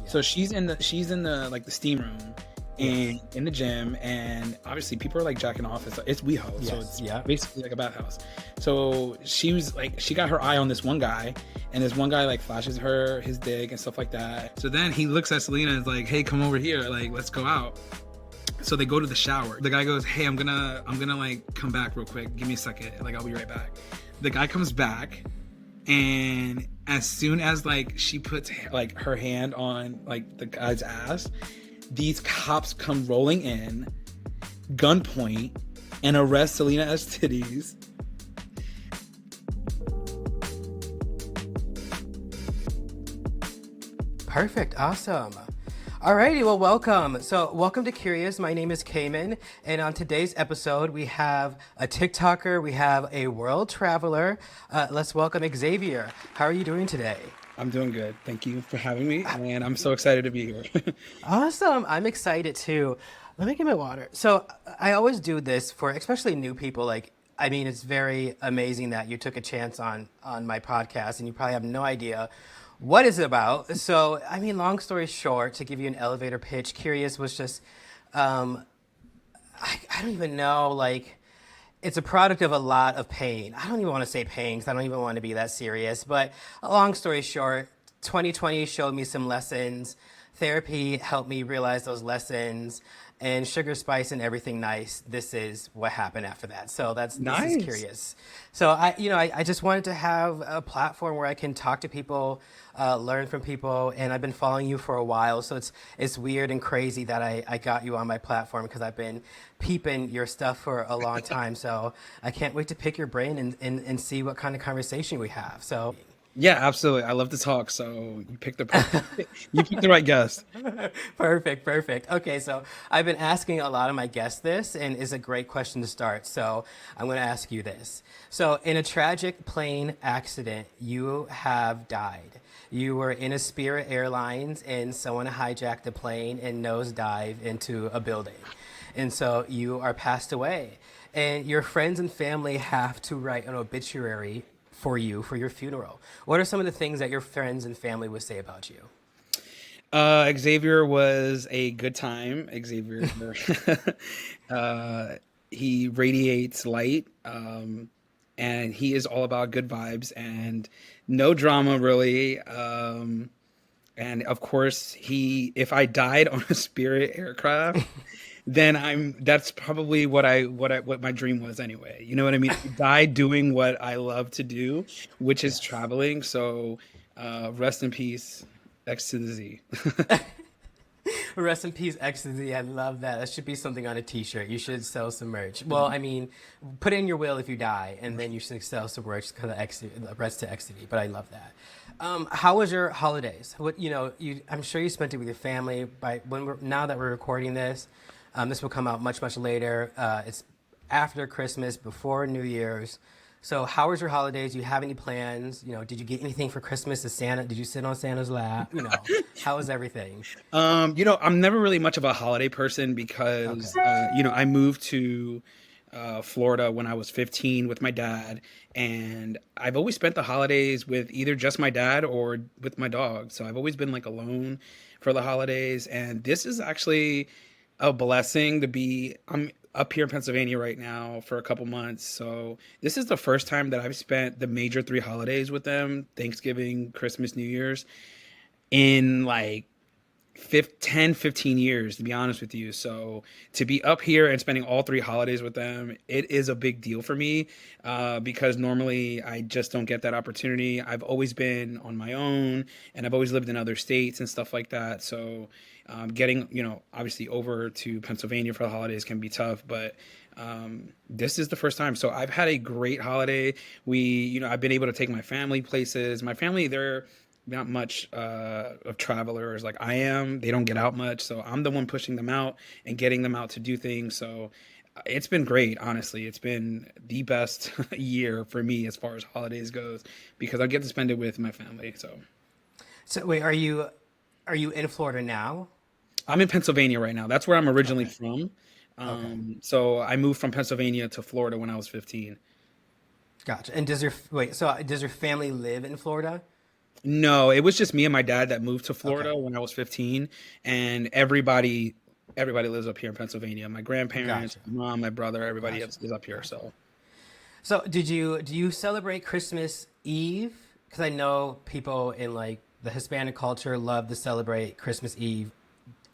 So she's in the like the steam room and Yes. in the gym, and obviously people are like jacking off. It's WeHo, so Yes. it's Yeah. basically like a bathhouse. So she was like, she got her eye on this one guy, and this one guy like flashes her his dick and stuff like that. So then he looks at Selena and is like, "Hey, come over here, like let's go out." So they go to the shower. The guy goes, "Hey, I'm gonna like come back real quick. Give me a second. Like I'll be right back." The guy comes back, and as soon as like she puts like her hand on like the guy's ass, these cops come rolling in, gunpoint, and arrest Selena as titties. Perfect. Awesome. Alrighty, well, welcome. So, welcome to Kurious. My name is Cayman, and on today's episode, we have a TikToker, we have a world traveler. Let's welcome Xavier. How are you doing today? I'm doing good. Thank you for having me, and I'm so excited to be here. Awesome. I'm excited too. Let me get my water. So, I always do this for especially new people. Like, I mean, it's very amazing that you took a chance on my podcast, and you probably have no idea what it's about. So, I mean, long story short, to give you an elevator pitch, Curious was just, um, I don't even know, like, it's a product of a lot of pain. I don't even want to say pain because I don't even want to be that serious. But a long story short, 2020 showed me some lessons. Therapy helped me realize those lessons. And sugar, spice, and everything nice. This is what happened after that. So this is Nice. curious. So I just wanted to have a platform where I can talk to people, learn from people, and I've been following you for a while. So it's weird and crazy that I got you on my platform because I've been peeping your stuff for a long time. So I can't wait to pick your brain and see what kind of conversation we have. So Yeah, absolutely. I love to talk, so you picked the right guest. perfect, perfect. Okay, so I've been asking a lot of my guests this, and it's a great question to start. So I'm going to ask you this. So, in a tragic plane accident, you have died. You were in a Spirit Airlines, and someone hijacked the plane and nosedived into a building. And so you are passed away, and your friends and family have to write an obituary for you for your funeral. What are some of the things that your friends and family would say about you? Xavier was a good time. Xavier, uh, he radiates light, and he is all about good vibes and no drama, really. And of course, if I died on a Spirit aircraft, then that's probably what my dream was anyway. You know what I mean? I died doing what I love to do, which is Yes. traveling. So, rest in peace, X to the Z. Rest in peace, ecstasy. I love that. That should be something on a T-shirt. You should sell some merch. Well, I mean, put it in your will if you die, and then you should sell some merch because of ecstasy, rest to ecstasy. But I love that. How was your holidays? What I'm sure you spent it with your family. By now that we're recording this, this will come out much later. It's after Christmas, before New Year's. So, how was your holidays? Do you have any plans? Did you get anything for Christmas? Did Santa? Did you sit on Santa's lap? How was everything? I'm never really much of a holiday person Okay. because, I moved to Florida when I was 15 with my dad, and I've always spent the holidays with either just my dad or with my dog. So I've always been like alone for the holidays, and this is actually a blessing to be. I'm up here in Pennsylvania right now for a couple months, so this is the first time that I've spent the major three holidays with them: Thanksgiving, Christmas, New Year's, in like 10, 15 years, to be honest with you. So to be up here and spending all three holidays with them, it is a big deal for me, because normally I just don't get that opportunity. I've always been on my own, and I've always lived in other states and stuff like that. So getting, obviously over to Pennsylvania for the holidays can be tough, but this is the first time. So I've had a great holiday. I've been able to take my family places. My family, they're not much of travelers like I am. They don't get out much, so I'm the one pushing them out and getting them out to do things. So it's been great, honestly. It's been the best year for me as far as holidays goes because I get to spend it with my family. So So wait, are you in Florida now? I'm in Pennsylvania right now. That's where I'm originally Okay. from. Okay. So I moved from Pennsylvania to Florida when I was 15. Gotcha. And does your family live in Florida? No, it was just me and my dad that moved to Okay, Florida when I was 15, and everybody lives up here in Pennsylvania. My grandparents, gotcha, my mom, my brother, everybody gotcha, is up here. gotcha. So So, do you celebrate Christmas Eve? Because I know people in like the Hispanic culture love to celebrate Christmas Eve.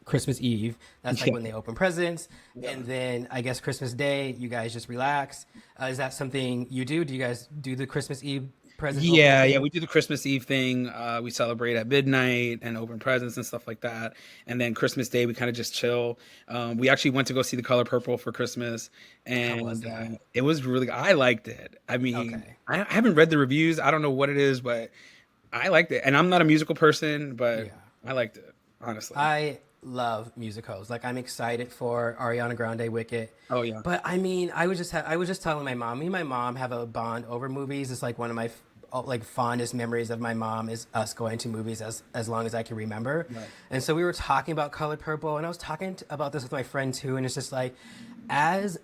Christmas Eve, that's like yeah. when they open presents, Yeah. and then I guess Christmas Day, you guys just relax. Is that something you do? Do you guys do the Christmas Eve present opening Yeah, thing? we do the Christmas Eve thing. We celebrate at midnight and open presents and stuff like that. And then Christmas Day, we kind of just chill. We actually went to go see The Color Purple for Christmas, How was and that? it was really. I liked it. I mean, Okay. I haven't read the reviews. I don't know what it is, but I liked it. And I'm not a musical person, but Yeah. I liked it honestly. I love musicals. Like I'm excited for Ariana Grande Wicked. Oh yeah, But I mean, I was just telling my mom. Me and my mom have a bond over movies. It's like one of my like fondest memories of my mom is us going to movies as long as I can remember. right. And so we were talking about Color Purple, and I was talking about this with my friend too. And it's just like, as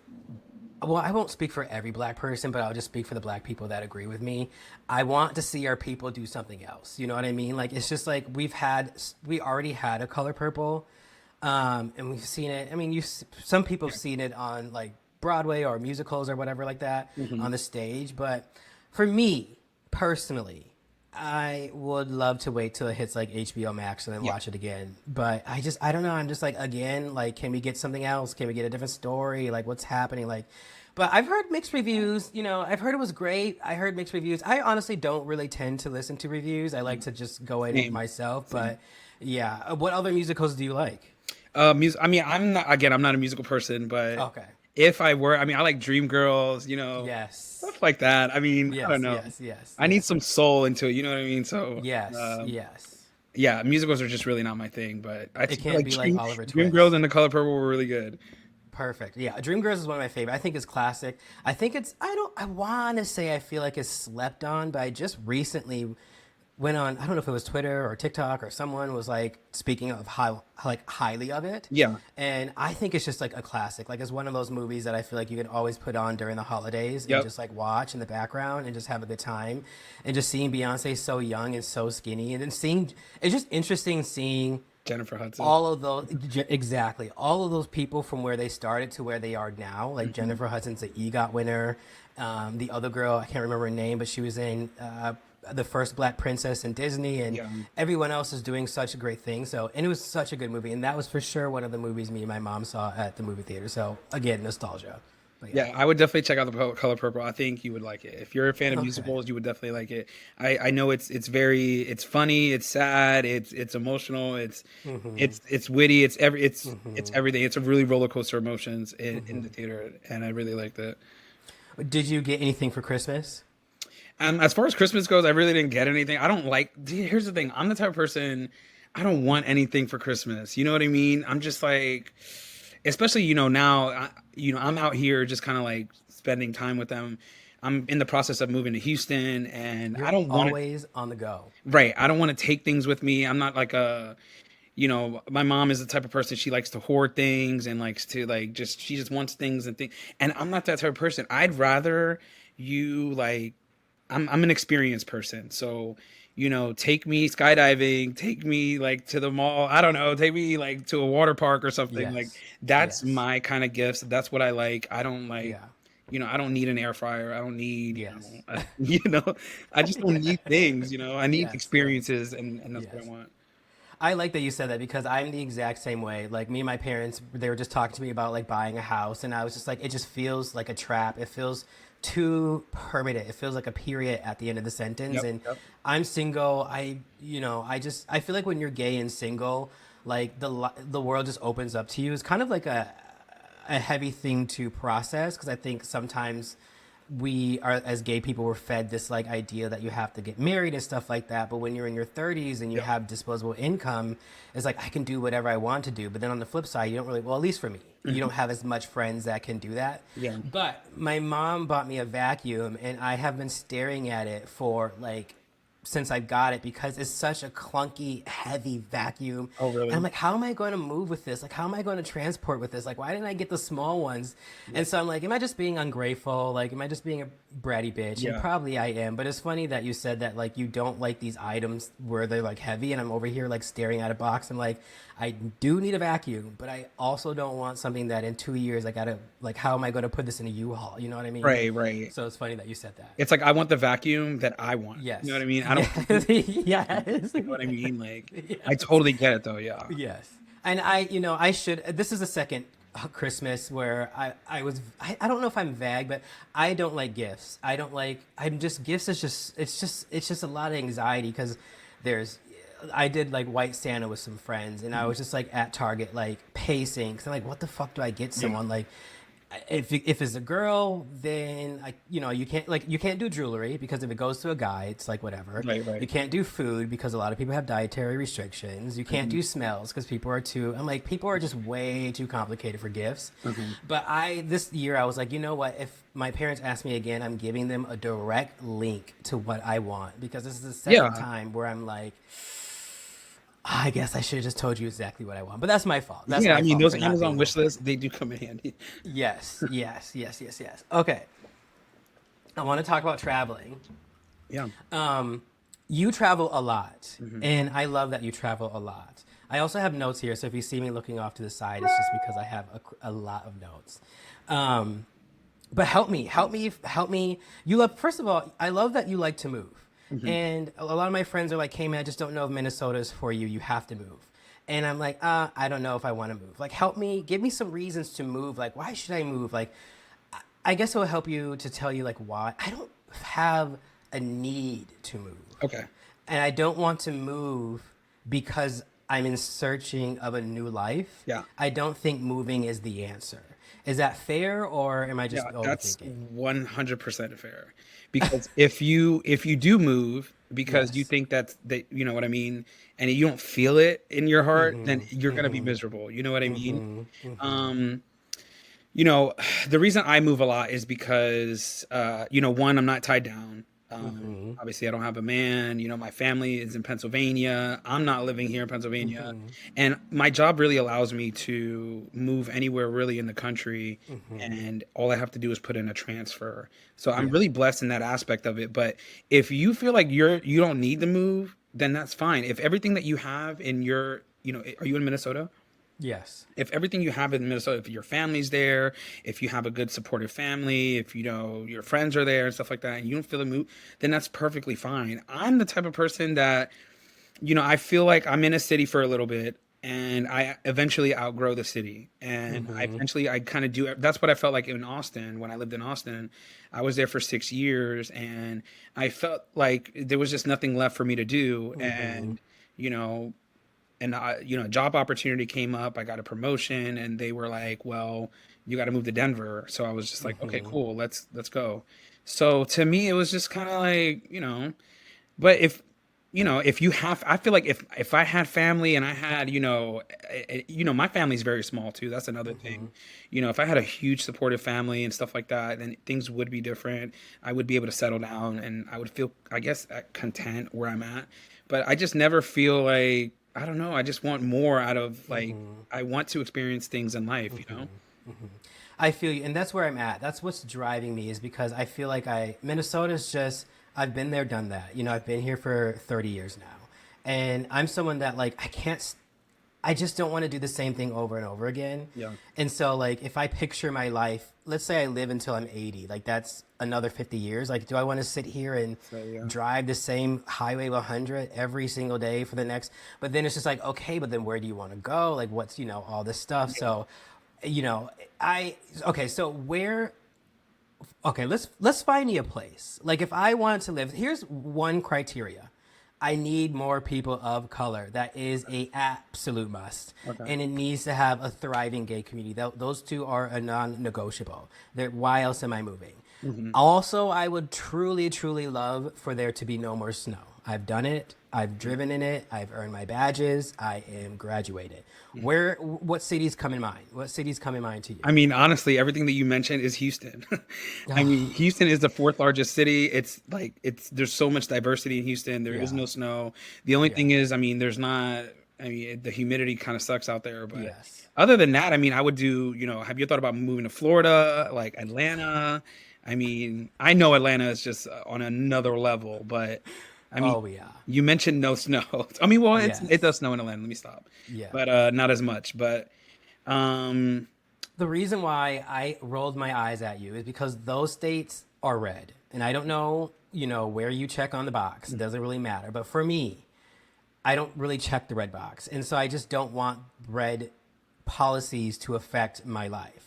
well, I won't speak for every black person, but I'll just speak for the black people that agree with me. I want to see our people do something else. You know what I mean? Like it's just like we already had a Color Purple, and we've seen it. I mean, some people have seen it on like Broadway or musicals or whatever like that Hmm. on the stage. But for me personally, I would love to wait till it hits like HBO Max and then Yeah. watch it again. But I don't know. I'm just like, again, like, can we get something else? Can we get a different story? Like, what's happening? Like, but I've heard mixed reviews. You know, I've heard it was great. I heard mixed reviews. I honestly don't really tend to listen to reviews. I like to just go in Same. myself. Same. But yeah, what other musicals do you like? I mean, I'm not a musical person, but Okay. if I were, I mean, I like Dreamgirls, Yes. stuff like that. I mean, I don't Yes. know. Yes. Yes. I need Yes. some soul into it. You know what I mean? So, Yes. um, Yes. yeah, musicals are just really not my thing. But I It feel can't like be like Oliver Dreamgirls Twist. and The Color Purple were really good. Perfect. Yeah, Dreamgirls is one of my favorite. I think it's classic. I think it's I want to say I feel like it's slept on, but I just recently went on, I don't know if it was Twitter or TikTok or someone was like speaking of how like highly of it. Yeah. And I think it's just like a classic. Like it's one of those movies that I feel like you can always put on during the holidays and Yep. just like watch in the background and just have a good time. And just seeing Beyonce so young and so skinny and then seeing it's just interesting seeing Jennifer Hudson. all of those exactly all of those people from where they started to where they are now, like Hmm. Jennifer Hudson's the EGOT winner. The other girl, I can't remember her name, but she was in the first black princess in Disney, and Yeah. everyone else is doing such a great thing. So, and it was such a good movie, and that was for sure one of the movies me and my mom saw at the movie theater. So again, nostalgia. But yeah. Yeah, I would definitely check out The Color Purple. I think you would like it. If you're a fan of Okay. musicals, you would definitely like it. I know it's funny, it's sad, it's emotional, it's witty, it's everything. It's a really roller coaster emotions in the theater, and I really liked it. Did you get anything for Christmas? As far as Christmas goes, I really didn't get anything. I don't like. Here's the thing. I'm the type of person. I don't want anything for Christmas. You know what I mean? I'm just like, especially now. I'm out here just kind of like spending time with them. I'm in the process of moving to Houston, and I You're don't want to. always on the go. Right. I don't want to take things with me. I'm not like a. My mom is the type of person, she likes to hoard things and likes to like she just wants things and things. And I'm not that type of person. I'd rather you like I'm an experienced person. So, take me skydiving, take me like to the mall. I don't know, take me like to a water park or something. Like Yes. that's Yes. my kind of gifts. That's what I like. I don't like, Yeah. I don't need an air fryer. I don't need, Yes. I just don't need things, I need Yes. Yes. experiences and that's what I Yes. want. I like that you said that because I'm the exact same way. Like me and my parents, they were just talking to me about like buying a house, and I was just like, it just feels like a trap. It feels too permanent. It feels like a period at the end of the sentence. Yep. And Yep. I'm single. I feel like when you're gay and single, like the world just opens up to you. It's kind of like a heavy thing to process because I think sometimes we are as gay people we're fed this like idea that you have to get married and stuff like that, but when you're in your 30s and you Yep. have disposable income, it's like I can do whatever I want to do. But then on the flip side, you don't really, well, at least for me, you don't Mhm. have as much friends that can do that. Yeah. But my mom bought me a vacuum and I have been staring at it for like since I got it because it's such a clunky, heavy vacuum. Oh, And I'm really? like, how am I going to move with this? Like, how am I going to transport with this? Like, why didn't I get the small ones? Yeah. And so I'm like, am I just being ungrateful? Like, am I just being a bratty bitch? And Yeah. probably I am. But it's funny that you said that, like, you don't like these items where they're like heavy. And I'm over here, like, staring at a box. I'm like, I do need a vacuum, but I also don't want something that in 2 years I gotta, like, how am I going to put this in a U-Haul? You know what I mean? Right, right. So it's funny that you said that. It's like I want the vacuum that I want. You know what I Yes. mean? I don't want the Yes. Google vacuum. Yes. You know what I mean? Like, I Yes. totally get it though. Yeah. Yes. And I should, this is the second Christmas where I don't know if I'm vague, but I don't like gifts. I don't like, I'm just, gifts is just, it's just a lot of anxiety because there's, I did like White Santa with some friends and I was just like at Target, like pacing. Cause I'm like, what the fuck do I get Yeah. someone? Like, if it's a girl, then you can't do jewelry because if it goes to a guy, it's like whatever. Right, You right. can't do food because a lot of people have dietary restrictions. You can't Mhm. do smells because people are too. I'm like people are just way too complicated for gifts. Mhm. But this year I was like, you know what? If my parents ask me again, I'm giving them a direct link to what I want because this is the second Yeah. time where I'm like, I guess I should have just told you exactly what I want. But that's my fault. That's Yeah. I my mean, fault those for not Amazon being wish open. lists, they do come in handy. Yes, yes, yes, yes, yes. Okay, I want to talk about traveling. Yeah. You travel a lot, Hmm. and I love that you travel a lot. I also have notes here, so if you see me looking off to the side, it's just because I have a lot of notes. Um, but help me. You love, first of all, I love that you like to move. Hmm. And a lot of my friends are like, hey man, I just don't know if Minnesota is for you. You have to move. And I'm like, I don't know if I want to move. Like, help me, give me some reasons to move. Like, why should I move? Like, I guess it will help you to tell you like why. I don't have a need to move. Okay. And I don't want to move because I'm in searching of a new life. Yeah. I don't think moving is the answer. Is that fair or am I just Yeah, that's overthinking? 100% fair. Because if you do move because you Yes. think that you know what I mean, and you don't feel it in your heart, then you're gonna be miserable. You know what I mean? Um, you know, the reason I move a lot is because one, I'm not tied down. Obviously, I don't have a man. You know, my family is in Pennsylvania. I'm not living here in Pennsylvania, and my job really allows me to move anywhere really in the country, and all I have to do is put in a transfer. So I'm Yeah. really blessed in that aspect of it. But if you feel like you don't need to move, then that's fine. If everything that you have in your, are you in Minnesota? Yes. If everything you have in Minnesota, if your family's there, if you have a good supportive family, if your friends are there and stuff like that, and you don't feel the mood, then that's perfectly fine. I'm the type of person that, I feel like I'm in a city for a little bit and I eventually outgrow the city. And I kind of do. That's what I felt like in Austin when I lived in Austin. I was there for 6 years and I felt like there was just nothing left for me to do. You know, a job opportunity came up. I got a promotion, and they were like, "Well, you got to move to Denver." So I was just like, "Okay, cool, let's go." So to me, it was just kind of like, but if you have, I feel like if I had family and I had, my family's very small too. That's another thing. If I had a huge supportive family and stuff like that, then things would be different. I would be able to settle down and I would feel, I guess, content where I'm at. But I just never feel like, I don't know. I just want more out of like, I want to experience things in life. I feel you, and that's where I'm at. That's what's driving me is because I feel like Minnesota's just I've been there, done that. I've been here for 30 years now, and I'm someone that like I can't. I just don't want to do the same thing over and over again. Yeah. And so like if I picture my life, let's say I live until I'm 80, like that's another 50 years. Like do I want to sit here and So yeah. drive the same Highway 100 every single day for the next, but then it's just like, okay, but then where do you want to go? Like what's, all this stuff. So, you know, okay, so where okay, let's find me a place. Like if I wanted to live, here's one criteria. I need more people of color. That is a absolute must. Okay. And it needs to have a thriving gay community. Those two are a non-negotiable. Why else am I moving? Also, I would truly, truly love for there to be no more snow. I've done it. I've driven in it. I've earned my badges. I am graduated. What cities come in mind? What cities come in mind to you? I mean, honestly, everything that you mentioned is Houston. I mean, Houston is the fourth largest city. It's like there's so much diversity in Houston. There is Yeah. no snow. The only Yeah. thing is, I mean, there's not. I mean, the humidity kind of sucks out there. But Yes. other than that, I mean, I would do. Have you thought about moving to Florida, like Atlanta? I mean, I know Atlanta is just on another level, but I mean, Oh yeah. you mentioned no snow. I mean, well, it does Yes. snow in Atlanta. Let me stop, Yeah. but not as much. But um, The reason why I rolled my eyes at you is because those states are red. And I don't know, where you check on the box. It doesn't really matter. But for me, I don't really check the red box. And so I just don't want red policies to affect my life.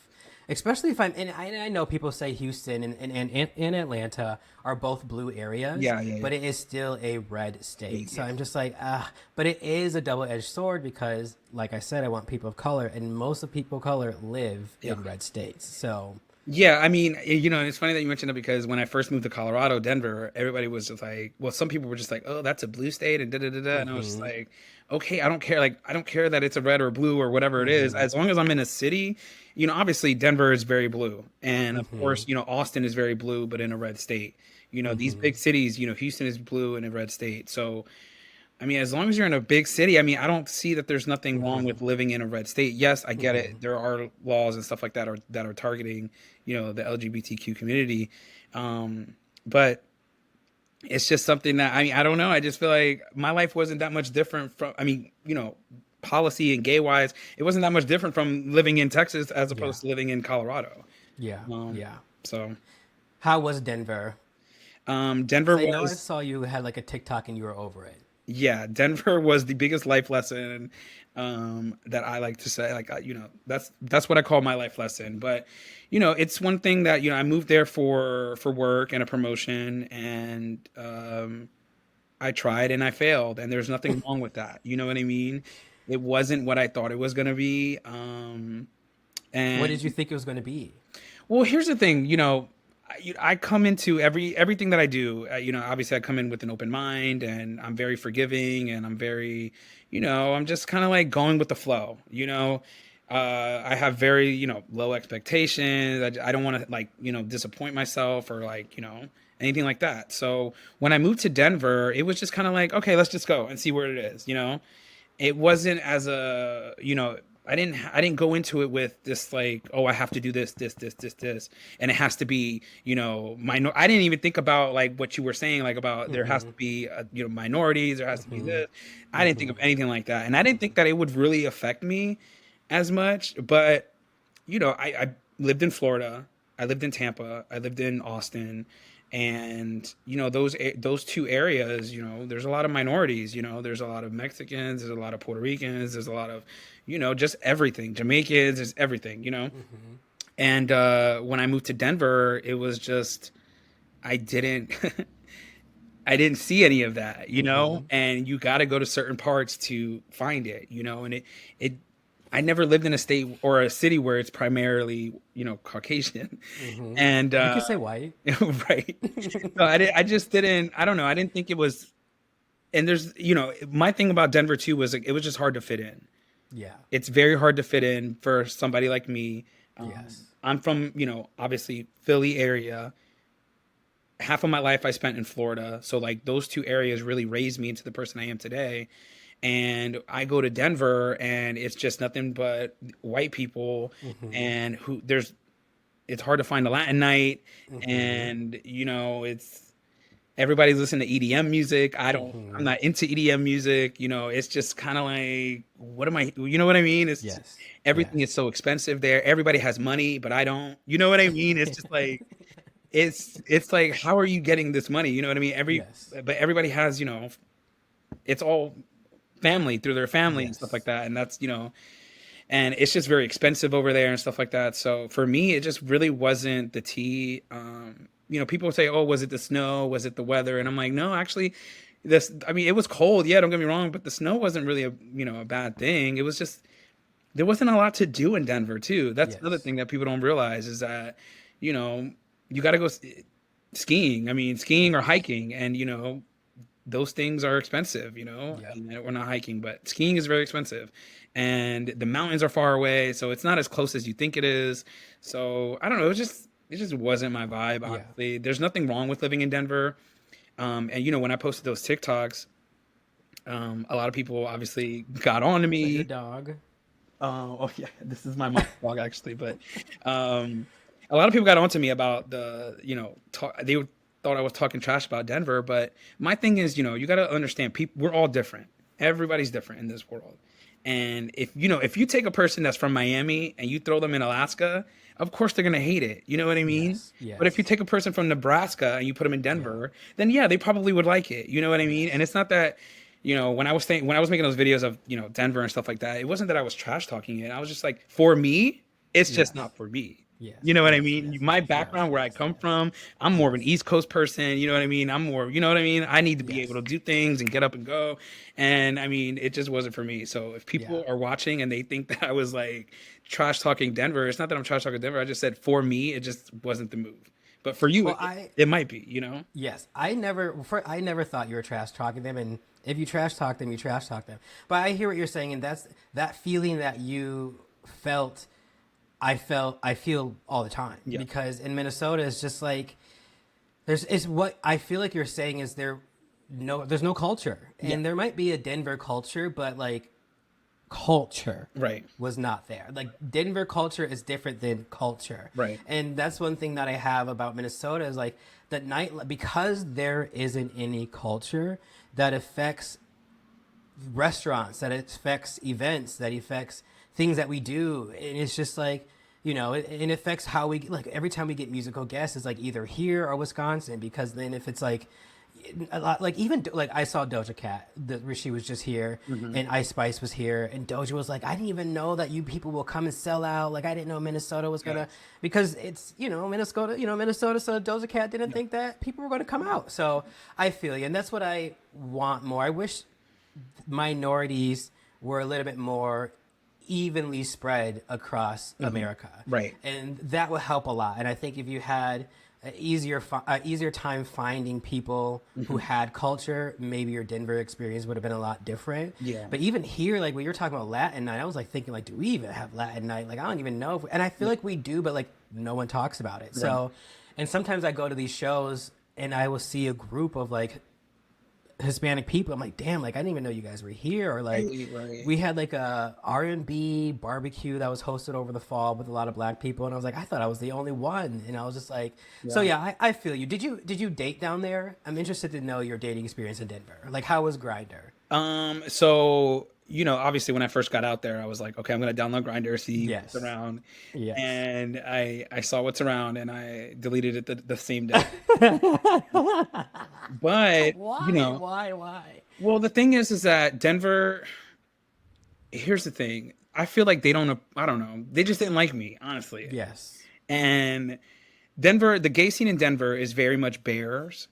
Especially if and I know people say Houston and Atlanta are both blue areas, yeah, yeah, yeah. but it is still a red state. So Yeah. I'm just like, but it is a double edged sword because, like I said, I want people of color, and most of people of color live Yeah. in red states. So, Yeah, I mean, it's funny that you mentioned it because when I first moved to Colorado, Denver, everybody was just like, well, some people were just like, oh, that's a blue state and da da da da. And I was just like, okay, I don't care. Like, I don't care that it's a red or blue or whatever it is. As long as I'm in a city, obviously Denver is very blue. And of course, Austin is very blue, but in a red state. These big cities, Houston is blue in a red state. So, I mean, as long as you're in a big city, I mean, I don't see that there's nothing wrong with living in a red state. Yes, I get it. There are laws and stuff like that are targeting, the LGBTQ community. But it's just something that I mean, I don't know. I just feel like my life wasn't that much different from I mean, policy and gay wise, it wasn't that much different from living in Texas as yeah, opposed to living in Colorado. yeah, Um, yeah. so How was Denver? Denver Because I know I was saw you had like a TikTok and you were over it. Yeah, Denver was the biggest life lesson that I like to say. Like, that's what I call my life lesson. But it's one thing that I moved there for work and a promotion, and I tried and I failed, and there's nothing wrong with that. You know what I mean? It wasn't what I thought it was gonna be. What did you And think it was going to be? well, here's the thing, I come into everything that I do. Obviously, I come in with an open mind, and I'm very forgiving, and I'm very, I'm just kind of like going with the flow. I have very, low expectations. I don't want to like, disappoint myself or like, anything like that. So when I moved to Denver, it was just kind of like, okay, let's just go and see where it is. It wasn't as a I didn't go into it with this like, oh, I have to do this, and it has to be I didn't even think about like what you were saying, like about there has to be minorities, there has to be this. I didn't think of anything like that, and I didn't think that it would really affect me as much. But I lived in Florida, I lived in Tampa, I lived in Austin, and those two areas, there's a lot of minorities. There's a lot of Mexicans, there's a lot of Puerto Ricans, there's a lot of just everything, Jamaicans, there's everything. And when I moved to Denver, it was just I didn't I didn't see any of that, and you got to go to certain parts to find it, and it I never lived in a state or a city where it's primarily, Caucasian. And You could say white. right. So I just didn't I don't know, I didn't think it was. And there's, my thing about Denver too was like it was just hard to fit in. Yeah. It's very hard to fit in for somebody like me. Yes. I'm from, obviously Philly area. Half of my life I spent in Florida. So like those two areas really raised me into the person I am today. And I go to Denver and it's just nothing but white people, and it's hard to find a Latin night, and it's everybody's listening to EDM music. I'm not into EDM music. It's just kind of like, what am I, you know what I mean? Yes. Everything is Yes. so expensive there. Everybody has money, but I don't, you know what I mean? It's just like, it's like, how are you getting this money? You know what I mean? Yes. But everybody has, it's all family through their family and stuff like Yes. that. And that's, and it's just very expensive over there and stuff like that. So for me, it just really wasn't the tea. People would say, "Oh, was it the snow? Was it the weather?" And I'm like, "No, actually, I mean, it was cold. Yeah, don't get me wrong, but the snow wasn't really a bad thing. It was just there wasn't a lot to do in Denver too. That's another Yes. thing that people don't realize is that, you know, you got to go skiing. I mean, skiing or hiking, and those things are expensive, Yep. and we're not hiking, but skiing is very expensive and the mountains are far away. So it's not as close as you think it is. So I don't know. It just wasn't my vibe, Yeah. honestly. There's nothing wrong with living in Denver. And when I posted those TikToks, a lot of people obviously got on to Is that your me. dog? Oh yeah, this is my mom's dog actually, but um, a lot of people got onto me about thought I was talking trash about Denver, but my thing is, you got to understand, people, we're all different. Everybody's different in this world, and if you take a person that's from Miami and you throw them in Alaska, of course they're gonna hate it. You know what I mean? Yes. But if you Yes. take a person from Nebraska and you put them in Yeah. Denver, then yeah, they probably would like it. You know what I mean? And Yes. it's not that when I was making those videos of Denver and stuff like that, it wasn't that I was trash talking it. I was just like, for me, it's just Yes. not for me. You Yes. know what I Yes. mean? Yes. My Yes. Yes. background, where I Yes. come Yes. from, I'm more of an Yes. East Coast person. You know what I mean? I'm more, you know what I mean? I need to be able Yes. to do things and get up and go. And I mean, it just wasn't for me. So if Yeah. people are watching and they think that I was like trash talking Denver, it's not that I'm trash talking Denver. I just said for me, it just wasn't the move. But for you, Well, it might be. yes, I never thought you were trash talking them, and if you trash talk them, you trash talk them. But I hear what you're saying, and that's that feeling that you felt. I feel all the time Yeah. because in Minnesota, it's just like there's is what I feel like you're saying is there's no culture, Yeah. and there might be a Denver culture, but like culture Right. was not there. Like Denver culture is different than culture. Right. And that's one thing that I have about Minnesota is like the night because there isn't any culture that affects restaurants, that affects events, that affects things that we do. And it's just like, it affects how we like every time we get musical guests is like either here or Wisconsin because then if it's like a lot like even like I saw Doja Cat she was just here Hmm. and Ice Spice was here and Doja was like I didn't even know that you people will come and sell out like I didn't know Minnesota was Yeah. gonna because it's Minnesota so Doja Cat didn't Yeah. think that people were going to come out so I feel you and that's what I want more I wish minorities were a little bit more evenly spread across Hmm. America, Right. and that would help a lot. And I think if you had easier time finding people who Hmm. had culture, maybe your Denver experience would have been a lot different. Yeah. But even here, like when you're talking about Latin night, I was like thinking like, do we even have Latin night? Like I don't even know. And I feel like we do, but like no one talks about it. Right. So, and sometimes I go to these shows and I will see a group of like Hispanic people. I'm like, damn, like I didn't even know you guys were here. Or like Right. Right. we had like a R&B barbecue that was hosted over the fall with a lot of black people, and I was like, I thought I was the only one, and I was just like, so Yeah. yeah, I feel you. Did you date down there? I'm interested to know your dating experience in Denver. Like, how was Grinder? So obviously, when I first got out there, I was like, okay, I'm gonna download Grinder, see what's Yes, around, yes. and I saw what's around, and I deleted it the same day. But Why? Why? Why? well, the thing is that Denver. Here's the thing. I feel like they don't. I don't know. They just didn't like me, honestly. Yes. And Denver, the gay scene in Denver is very much bears.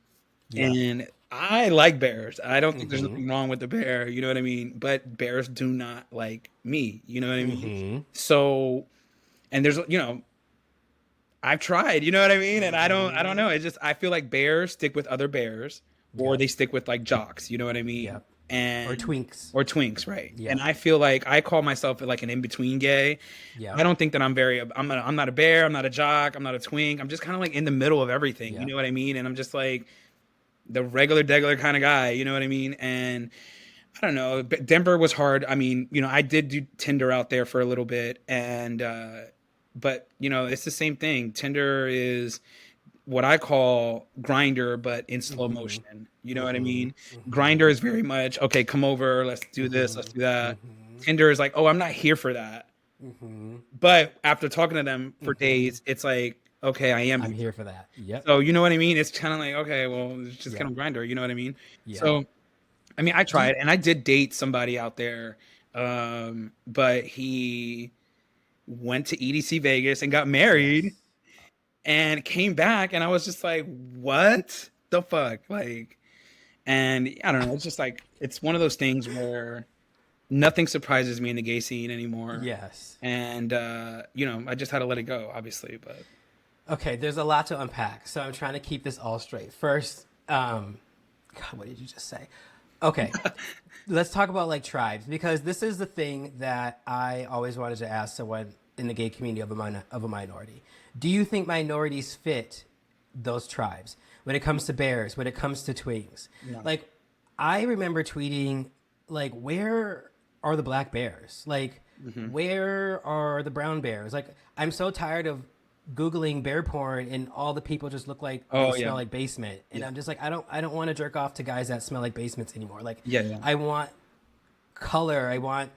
Yep. And I like bears. I don't think there's Mm-hmm. nothing wrong with the bear, you know what I mean? But bears do not like me, you know what I mean? Mm-hmm. So, and I've tried, you know what I mean? And I don't Mm-hmm. know. It's just, I feel like bears stick with other bears or Yep. they stick with like jocks, you know what I mean? Yep. Or And, Twinks. or twinks, right? And Yep. I feel like I call myself like an in-between gay. I Yep. don't think that I'm not a bear, I'm not a jock, I'm not a twink. I'm just kind of like in the middle of everything, you know Yep. what I mean? And I'm just like, the regular degular kind of guy, you know what I mean? And I don't know, but Denver was hard. I mean, I did do Tinder out there for a little bit, and but it's the same thing. Tinder is what I call grinder, but in slow Mm-hmm. motion. You know what I Mm-hmm. mean? Mm-hmm. Grinder is very much okay. Come over, let's do this, let's Mm-hmm. do that. Mm-hmm. Tinder is like, oh, I'm not here for that. Mm-hmm. But after talking to them for Mm-hmm. days, it's like, okay, I am I'm here. here for that. Yep. So you know what I mean? It's kind of like, okay, well, it's just kind Yep. of grinder. You know what I mean? Yep. So I mean, I Do you, tried, and I did date somebody out there, but he went to EDC Vegas and got married yes. and came back, and I was just like, "What the fuck?" Like, and I don't know. It's just like it's one of those things where nothing surprises me in the gay scene anymore, Yes. and I just had to let it go, obviously. But Okay, there's a lot to unpack, so I'm trying to keep this all straight. First, God, what did you just say? Okay, let's talk about like tribes because this is the thing that I always wanted to ask someone in the gay community of a minority. Do you think minorities fit those tribes when it comes to bears, when it comes to twinks? No. Like, I remember tweeting, like, where are the black bears? Like, Hmm. where are the brown bears? Like, I'm so tired of googling bear porn and all the people just look like they Oh yeah, smell like basement, and yeah, I'm just like, I don't want to jerk off to guys that smell like basements anymore. Like, yeah, yeah, I want color, I want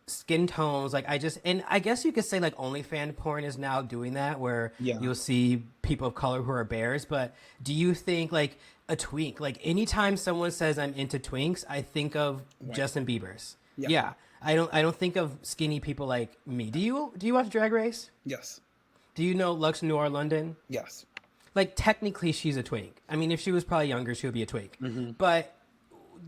skin tones. Like, I just, and I guess you could say like OnlyFans porn is now doing that, where yeah. you'll see people of color who are bears. But do you think like a twink? Like, anytime someone says I'm into twinks, I think of White. Justin Bieber's. Yeah. Yeah, I don't think of skinny people like me. Do you watch Drag Race? Yes. Do you know Lux Noir London? Yes. Like, technically she's a twink. I mean, if she was probably younger, she would be a twink. Hmm. But